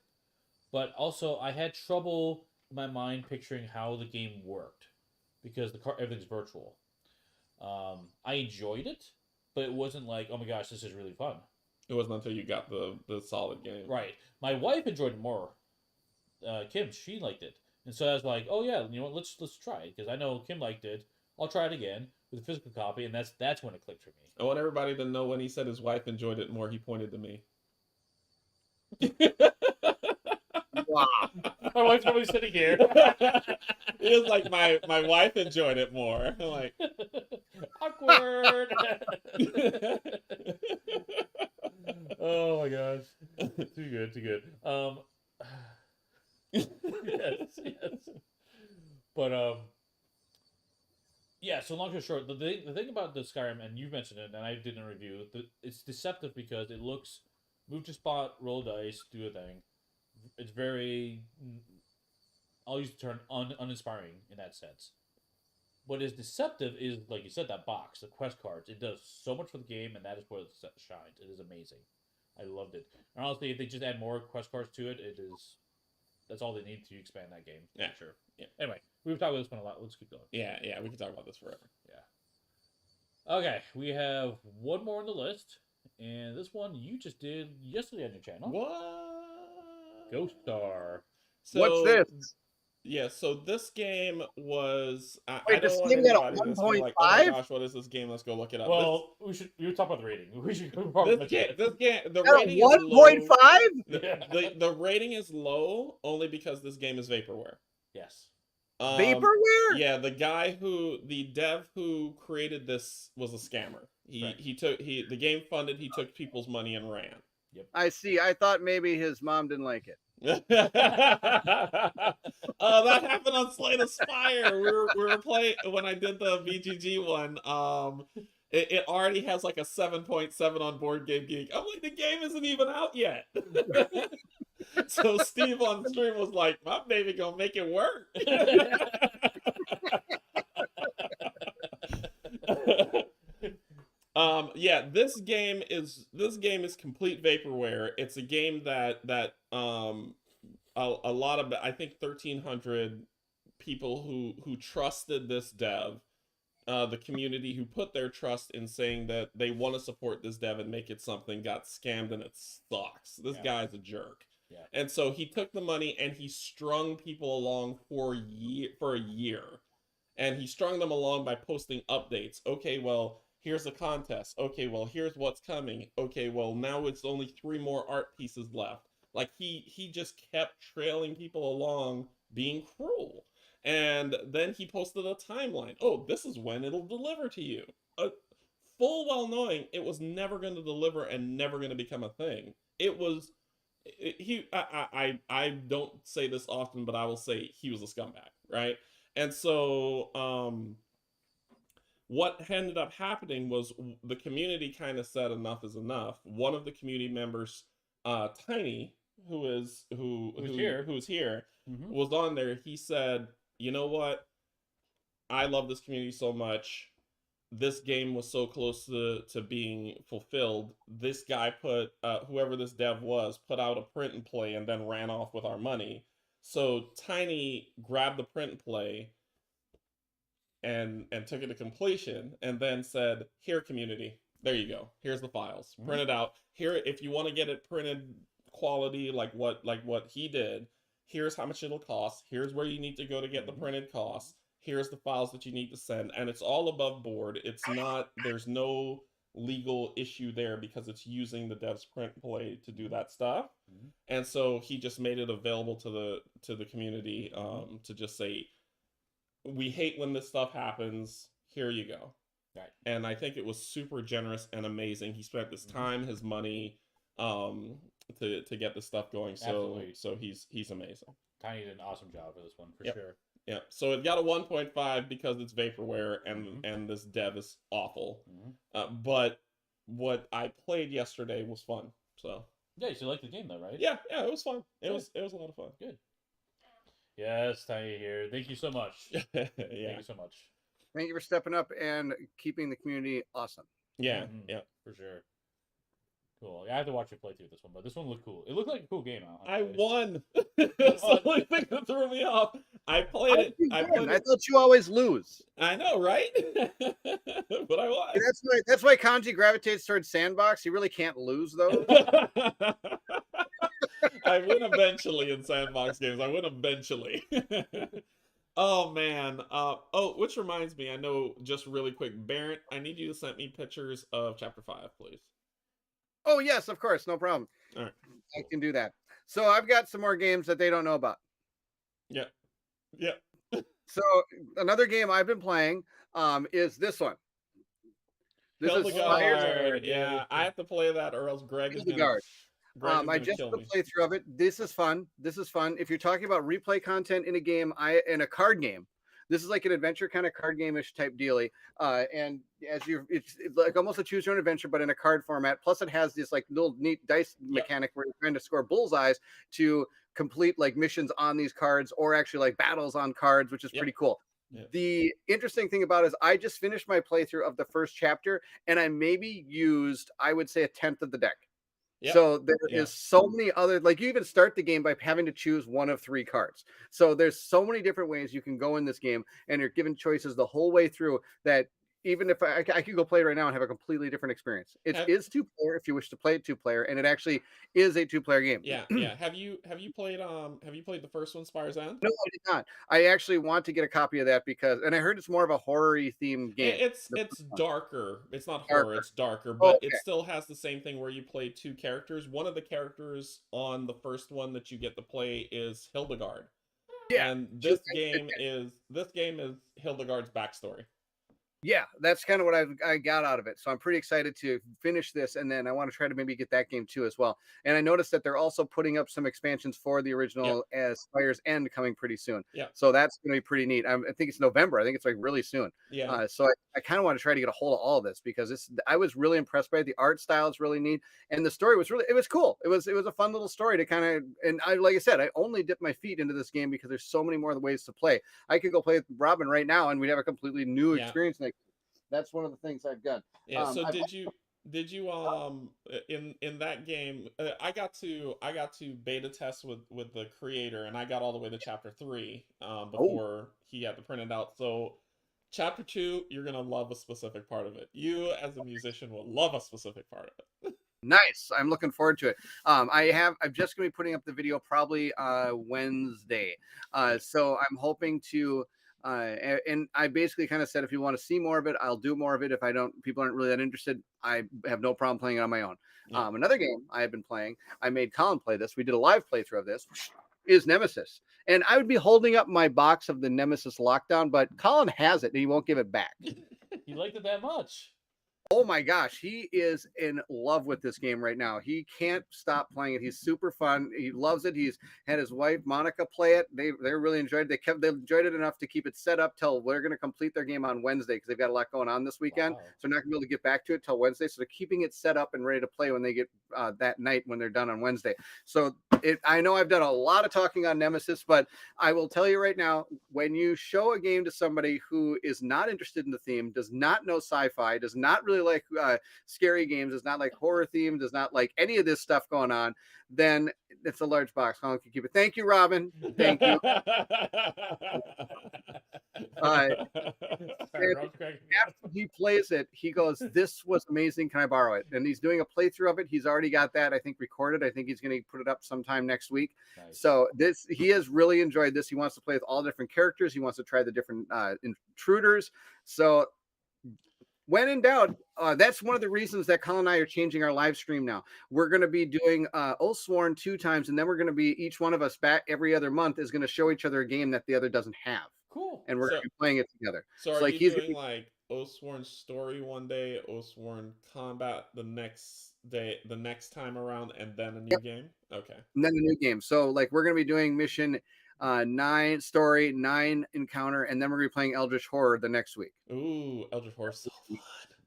but also I had trouble in my mind picturing how the game worked because everything's virtual. I enjoyed it, but it wasn't like, oh my gosh, this is really fun. It wasn't until you got the solid game. Right. My wife enjoyed it more. Kim, she liked it. And so I was like, oh yeah, you know what, let's try it. Because I know Kim liked it. I'll try it again with a physical copy, and that's when it clicked for me. I want everybody to know when he said his wife enjoyed it more, he pointed to me. Wow. My wife's probably sitting here. It was like my wife enjoyed it more. I'm like, awkward. Oh my gosh. Too good. Yes. But yeah, so long story short, the thing about the Skyrim, and you mentioned it, and I did a review, it's deceptive because it looks, move to spot, roll dice, do a thing. It's very, I'll use the term uninspiring in that sense. What is deceptive is, like you said, that box, the quest cards. It does so much for the game, and that is where it shines. It is amazing. I loved it. And honestly, if they just add more quest cards to it, that's all they need to expand that game. Yeah, sure. Yeah. Anyway, we've talked about this one a lot. Let's keep going. Yeah, we can talk about this forever. Yeah. Okay, we have one more on the list, and this one you just did yesterday on your channel. What? Ghost Star. So, what's this? Yeah, so this game was. Wait, I this don't game want got a anybody to be like, 1.5? oh my gosh, what is this game? Let's go look it up. Well, we would talk about the rating. We should This game, the At rating is low. 1.5? The rating is low only because this game is vaporware. Yes. Vaporware? Yeah, the dev who created this was a scammer. The game funded, he took people's money and ran. Yep. I see. I thought maybe his mom didn't like it. That happened on Slay the Spire. We were playing when I did the VGG one. It already has like a 7.7 on Board Game Geek. I'm like, the game isn't even out yet. So Steve on stream was like, my baby gonna make it work. Yeah, this game is complete vaporware. It's a game that a lot of, I think 1,300 people who trusted this dev, the community who put their trust in saying that they want to support this dev and make it something, got scammed, and it sucks. This guy's a jerk. Yeah. And so he took the money and he strung people along for a year. And he strung them along by posting updates. Okay, well, here's the contest. Okay, well, here's what's coming. Okay, well, now it's only 3 more art pieces left. Like, he just kept trailing people along, being cruel. And then he posted a timeline. Oh, this is when it'll deliver to you. Full well knowing it was never going to deliver and never going to become a thing. It was... I don't say this often, but I will say he was a scumbag, right? And so what ended up happening was the community kind of said enough is enough. One of the community members, Tiny, who's here, Mm-hmm. was on there. He said, you know what? I love this community so much. This game was so close to being fulfilled. This guy put, whoever this dev was, put out a print and play and then ran off with our money. So Tiny grabbed the print and play and took it to completion and then said, here, community, there you go. Here's the files. Print it out. Here, if you want to get it printed quality like what he did, here's how much it'll cost. Here's where you need to go to get the printed costs. Here's the files that you need to send. And it's all above board. It's not, there's no legal issue there because it's using the dev's print play to do that stuff. Mm-hmm. And so he just made it available to the community to just say, we hate when this stuff happens. Here you go. Right. And I think it was super generous and amazing. He spent his time, his money, to get this stuff going. Absolutely. So he's amazing. Tiny did an awesome job for this one, for Yep. sure. Yeah, so it got a 1.5 because it's vaporware and this dev is awful. But what I played yesterday was fun. So Yeah, you liked the game though, right? yeah, it was fun. It was a lot of fun. Good. Yes, Tiny here. Thank you so much. Yeah, Thank you so much. Thank you for stepping up and keeping the community awesome. yeah, Mhm. yeah. For sure. Cool. Yeah, I have to watch you play through this one, but this one looked cool. It looked like a cool game. I honestly. won. That's the only thing that threw me off. I played it. I thought you always lose. I know, right? But I won. That's why Canje gravitates towards sandbox. You really can't lose though. I win eventually in sandbox games. I win eventually. Oh man. Which reminds me, I know, just really quick, Bairnt, I need you to send me pictures of chapter 5, please. Oh yes, of course, no problem. All right. I can do that. So I've got some more games that they don't know about. Yeah. Yeah. So another game I've been playing is this one. This is Spire. Hildegard. Yeah, I have to play that or else Greg is gonna I just did a playthrough of it. This is fun. If you're talking about replay content in a game, in a card game, this is like an adventure kind of card game-ish type dealy. And it's like almost a choose your own adventure, but in a card format. Plus, it has this like little neat dice mechanic where you're trying to score bullseyes to complete like missions on these cards, or actually like battles on cards, which is pretty cool. Yeah. The interesting thing about it is I just finished my playthrough of the first chapter, and I maybe used, I would say, 1/10 of the deck. Yep. So there is so many other, like you even start the game by having to choose one of 3 cards. So there's so many different ways you can go in this game, and you're given choices the whole way through that even if I could go play it right now and have a completely different experience. It is 2-player if you wish to play it 2-player, and it actually is a 2-player game. Yeah. Have you played the first one, Spire's End? No, I did not. I actually want to get a copy of that because, and I heard it's more of a horror-y themed game. It's darker. It's not horror, it's darker, but it still has the same thing where you play 2 characters. One of the characters on the first one that you get to play is Hildegard. Yeah. And this game is Hildegard's backstory. Yeah, that's kind of what I got out of it. So I'm pretty excited to finish this, and then I want to try to maybe get that game too as well. And I noticed that they're also putting up some expansions for the original as Spire's End coming pretty soon. Yeah. So that's going to be pretty neat. I think it's November. I think it's like really soon. Yeah. So I kind of want to try to get a hold of all of this because I was really impressed by it. The art style is really neat, and the story was cool. It was a fun little story to kind of, and like I said, I only dipped my feet into this game because there's so many more ways to play. I could go play with Robin right now, and we'd have a completely new experience. That's one of the things I've done. Yeah. So did you Did you in that game? I got to beta test with the creator, and I got all the way to chapter 3 before he had to print it out. So chapter 2, you're gonna love a specific part of it. You as a musician will love a specific part of it. Nice. I'm looking forward to it. I'm just going to be putting up the video probably Wednesday. So I'm hoping to, and I basically kind of said, if you want to see more of it, I'll do more of it. If I don't, people aren't really that interested, I have no problem playing it on my own. Yeah. Another game I have been playing, I made Colin play this. We did a live playthrough of this, is Nemesis. And I would be holding up my box of the Nemesis Lockdown, but Colin has it and he won't give it back. You liked it that much? Oh my gosh, he is in love with this game right now. He can't stop playing it. He's super fun. He loves it. He's had his wife Monica play it. They really enjoyed it. They enjoyed it enough to keep it set up till we're going to complete their game on Wednesday because they've got a lot going on this weekend. Wow. So they're not going to be able to get back to it till Wednesday. So they're keeping it set up and ready to play when they get that night when they're done on Wednesday. So I know I've done a lot of talking on Nemesis, but I will tell you right now, when you show a game to somebody who is not interested in the theme, does not know sci-fi, does not really like scary games, does not like horror theme, does not like any of this stuff going on, then it's a large box. Colin can keep it. Thank you, Robin. Thank you. After he plays it, he goes, "This was amazing. Can I borrow it?" And he's doing a playthrough of it. He's already got that, I think, recorded. I think he's going to put it up sometime next week. Nice. So he has really enjoyed this. He wants to play with all different characters. He wants to try the different intruders. So when in doubt, that's one of the reasons that Colin and I are changing our live stream now. We're going to be doing Oathsworn 2 times, and then we're going to be, each one of us back every other month is going to show each other a game that the other doesn't have. Cool. And we're going to be playing it together. So are like you doing like Oathsworn Story one day, Oathsworn Combat the next day, the next time around, and then a new game? Okay. And then a new game. So like we're going to be doing mission 9 story, 9 encounter, and then we're going to be playing Eldritch Horror the next week. Ooh, Eldritch Horror. So fun.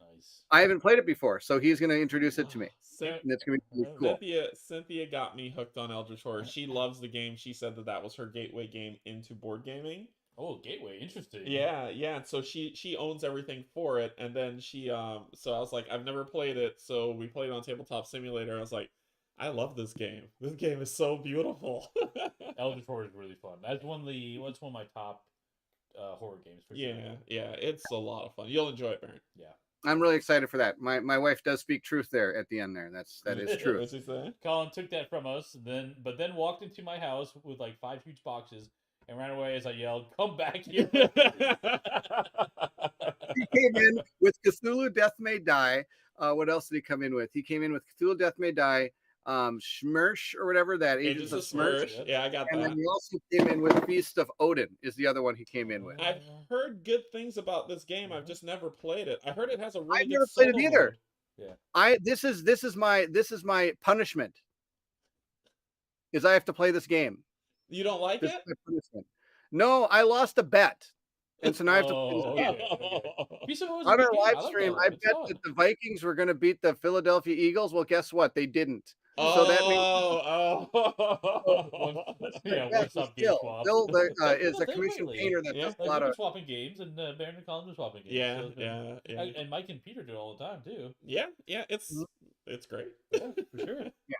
Nice. I haven't played it before, so he's going to introduce it to me. And it's going to be really cool. Cynthia got me hooked on Eldritch Horror. She loves the game. She said that was her gateway game into board gaming. Oh, gateway, interesting. Yeah. So she owns everything for it, and then she so I was like, I've never played it, so we played it on Tabletop Simulator. I was like, I love this game. This game is so beautiful. Eldritch Horror is really fun. That's one of my top horror games for sure. Yeah, it's a lot of fun. You'll enjoy it, Bairnt. Yeah. I'm really excited for that. My wife does speak truth there at the end there. That is true. What's he saying? Colin took that from us, but then walked into my house with like 5 huge boxes and ran away as I yelled, "Come back here!" He came in with Cthulhu Death May Die. What else did he come in with? He came in with Cthulhu Death May Die, Schmersh or whatever that Agents of Schmersh. Yeah, I got that. And then he also came in with Feast of Odin is the other one he came in with. I've heard good things about this game. I've just never played it. I heard it has a really I've good never played it solo either. mode. Yeah. This is my punishment. Is I have to play this game. You don't like it? No, I lost a bet. And so now I have to play this game. Okay. On our live stream, I bet that the Vikings were going to beat the Philadelphia Eagles. Well, guess what? They didn't. So that means Bill is a commission painter that does a lot of swapping games, and Bairnt and Colin are swapping games. Yeah. And Mike and Peter do it all the time too. Yeah, it's great. Yeah, for sure. Yeah.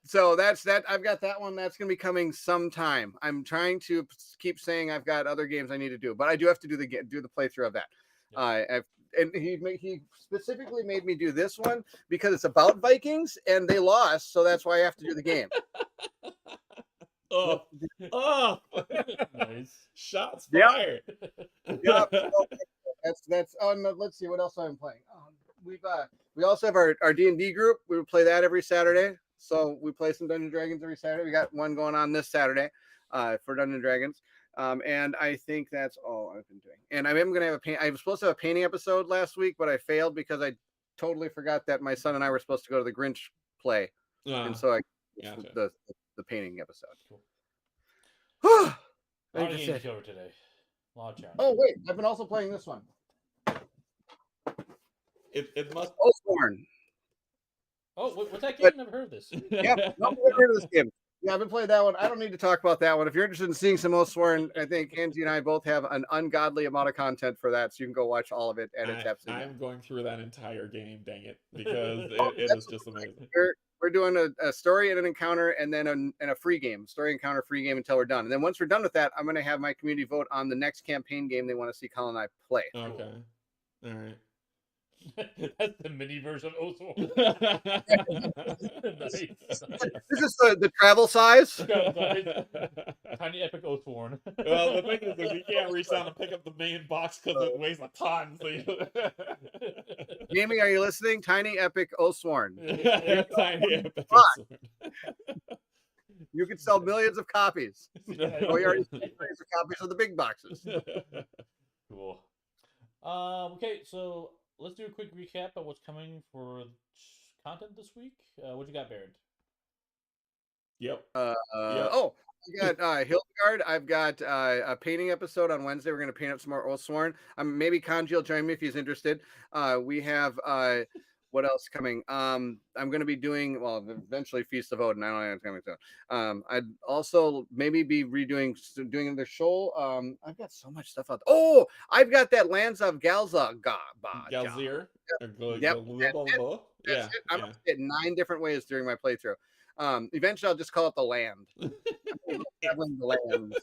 So that's that. I've got that one. That's going to be coming sometime. I'm trying to keep saying I've got other games I need to do, but I do have to do the playthrough of that. Yeah. And he specifically made me do this one because it's about Vikings and they lost, so that's why I have to do the game. Nice. Shots fired. Yep. That's no, let's see what else I'm playing. We also have our D&D group. We play that every Saturday. So we play some Dungeons & Dragons every Saturday. We got one going on this Saturday for Dungeons & Dragons. And I think that's all I've been doing. And I am going to have I was supposed to have a painting episode last week, but I failed because I totally forgot that my son and I were supposed to go to the Grinch play. And so I the painting episode. Cool. A lot of games over today. A lot of challenges. Oh, wait. I've been also playing this one. It must... Oathsworn. Oh, what's that game? I've never heard of this. Yeah, no, I've heard of this game. Yeah, I've been playing that one. I don't need to talk about that one. If you're interested in seeing some Oathsworn, I think Angie and I both have an ungodly amount of content for that, so you can go watch all of it, and it's absolutely. I'm going through that entire game, dang it, because Oh, it is just amazing. We're doing a story and an encounter, and then a free game, story encounter, free game until we're done. And then once we're done with that, I'm going to have my community vote on the next campaign game they want to see Colin and I play. Okay, all right. That's the mini version of Oathsworn. Nice. This is the travel size. Tiny epic Oathsworn. Well, the thing is you can't reach down and pick up the main box because it weighs a ton. So Jamie, are you listening? Tiny epic Oathsworn. Tiny epic. You could sell millions of copies. Yeah. We already sold millions of copies of the big boxes. Cool. Okay, so let's do a quick recap of what's coming for content this week. What you got, Bairnt? Yep. Oh, I got Hildegard. I've got a painting episode on Wednesday. We're going to paint up some more Oathsworn. Maybe Canje will join me if he's interested. We have what else coming? I'm going to be doing, well, eventually Feast of Odin. I don't know what's coming soon. I'd also maybe be doing the Shoal. I've got so much stuff out there. Oh, I've got that Lands of Galzir. Galzir. Yep. Yeah. I'm going to get 9 different ways during my playthrough. Eventually I'll just call it the land. Traveling the lands.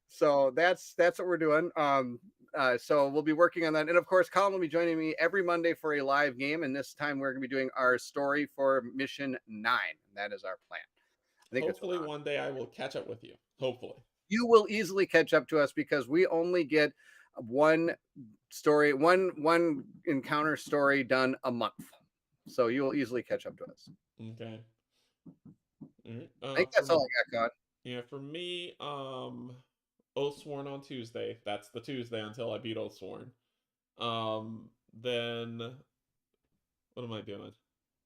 So that's what we're doing. So we'll be working on that. And of course, Colin will be joining me every Monday for a live game. And this time we're going to be doing our story for mission 9. That is our plan. I think hopefully one day I will catch up with you. Hopefully. You will easily catch up to us because we only get one story, one encounter story done a month. So you will easily catch up to us. Okay. I think that's all I got, God. Yeah, for me, Oathsworn on Tuesday. That's the Tuesday until I beat Oathsworn. Then what am I doing?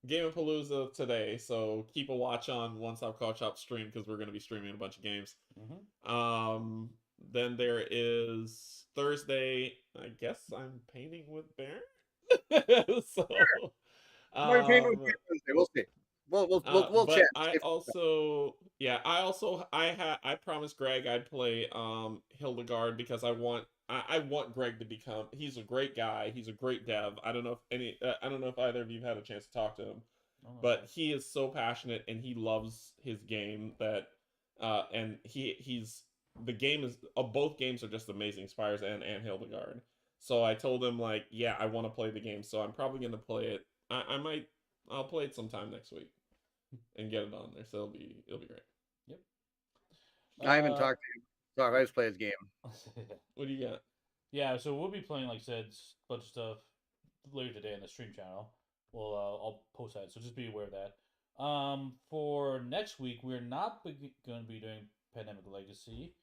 Game of Palooza today, so keep a watch on onestopcoopshop stream because we're going to be streaming a bunch of games. Mm-hmm. Then there is Thursday. I guess I'm painting with Bairnt. So, we'll see. We'll chat. I promised Greg I'd play Hildegard because I want Greg to become. He's a great guy. He's a great dev. I don't know if either of you have had a chance to talk to him, but he is so passionate and he loves his game that and he's the game is both games are just amazing, Spires and Hildegard. So I told him like, yeah, I want to play the game, so I'm probably gonna play it. I'll play it sometime next week and get it on there. So it'll be great. Yep. I haven't talked to him, so I just play his game. What do you got? Yeah, so we'll be playing, like I said, a bunch of stuff later today on the stream channel. I'll post that, so just be aware of that. For next week, we're not going to be doing Pandemic Legacy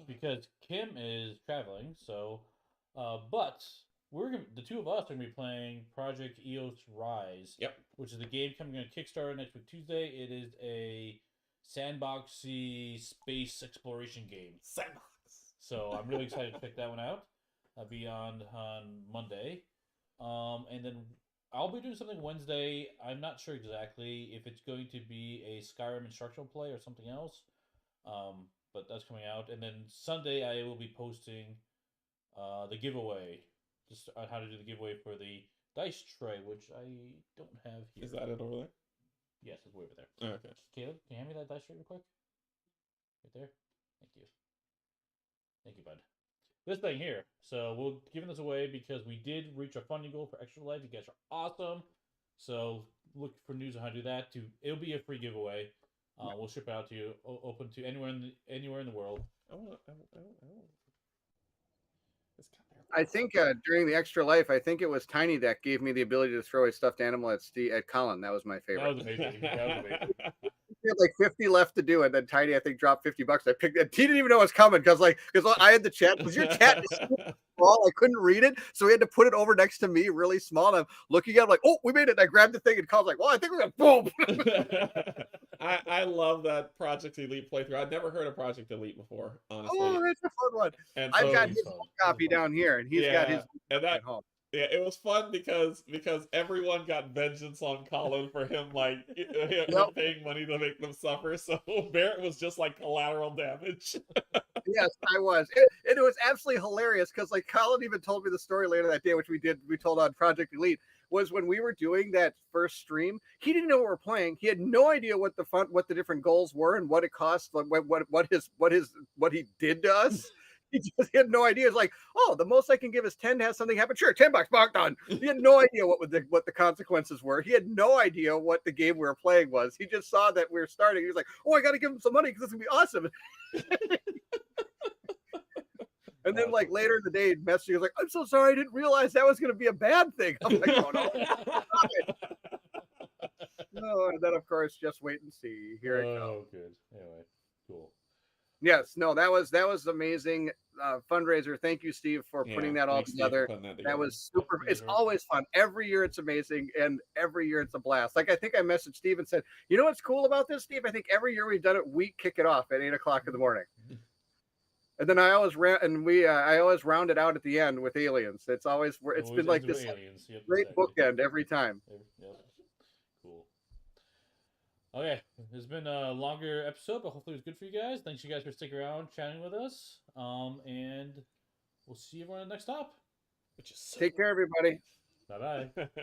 because Kim is traveling. So, but the two of us are going to be playing Project EOS Rise. Yep. Which is the game coming on Kickstarter next week Tuesday. It is a sandboxy space exploration game. Sandbox. So I'm really excited to check that one out. I'll be on Monday. And then I'll be doing something Wednesday. I'm not sure exactly if it's going to be a Skyrim instructional play or something else. But that's coming out. And then Sunday I will be posting the giveaway. Just on how to do the giveaway for the dice tray, which I don't have here. Is that it over there? Yes, it's way over there. Oh, okay. Caleb, can you hand me that dice tray real quick? Right there. Thank you. Thank you, bud. This thing here. So we're giving this away because we did reach our funding goal for Extra Life. You guys are awesome. So look for news on how to do that. It'll be a free giveaway. We'll ship it out to you, open to anywhere in the world. I think during the Extra Life, I think it was Tiny that gave me the ability to throw a stuffed animal at Colin. That was my favorite. That was amazing. We had like 50 left to do, and then Tiny, I think, dropped $50. I picked it. He didn't even know it was coming because I had the chat. Was your chat small? I couldn't read it, so we had to put it over next to me, really small. And I'm looking at it like, oh, we made it. And I grabbed the thing, and Colin's like, well, I think we're gonna boom. I love that Project Elite playthrough. I'd never heard of Project Elite before, honestly. Oh, that's a fun one. And I've so, got his copy down here, and he's got his and that at home. Yeah, it was fun because everyone got vengeance on Colin for him him paying money to make them suffer. So Bairnt was just like collateral damage. Yes, I was. It was absolutely hilarious because like Colin even told me the story later that day, which we told on Project Elite, was when we were doing that first stream, he didn't know what we were playing. He had no idea what the different goals were and what it cost, like what he did to us. He just had no idea. It's like, oh, the most I can give is 10 to have something happen. Sure, $10, mark done. He had no idea what the consequences were. He had no idea what the game we were playing was. He just saw that we were starting. He was like, oh, I got to give him some money because this is gonna be awesome. And then, like later in the day, message was like, "I'm so sorry, I didn't realize that was going to be a bad thing." I'm like, "Oh no!" No, and then of course, just wait and see. Here it comes. Oh, good. Anyway, cool. Yes, no, that was amazing fundraiser. Thank you, Steve, for putting that all thanks, Steve, for together. putting that That together. was super. It's always fun. Every year it's amazing, and every year it's a blast. Like I think I messaged Steve and said, "You know what's cool about this, Steve? I think every year we've done it, we kick it off at 8:00 in the morning." And then I always I always round it out at the end with aliens. It's always been like this aliens. Yep, great exactly. bookend every time. Yep. Cool. Okay, it's been a longer episode, but hopefully it was good for you guys. Thanks you guys for sticking around, chatting with us. And we'll see everyone at the next stop. Which is so Take care, everybody. Bye bye.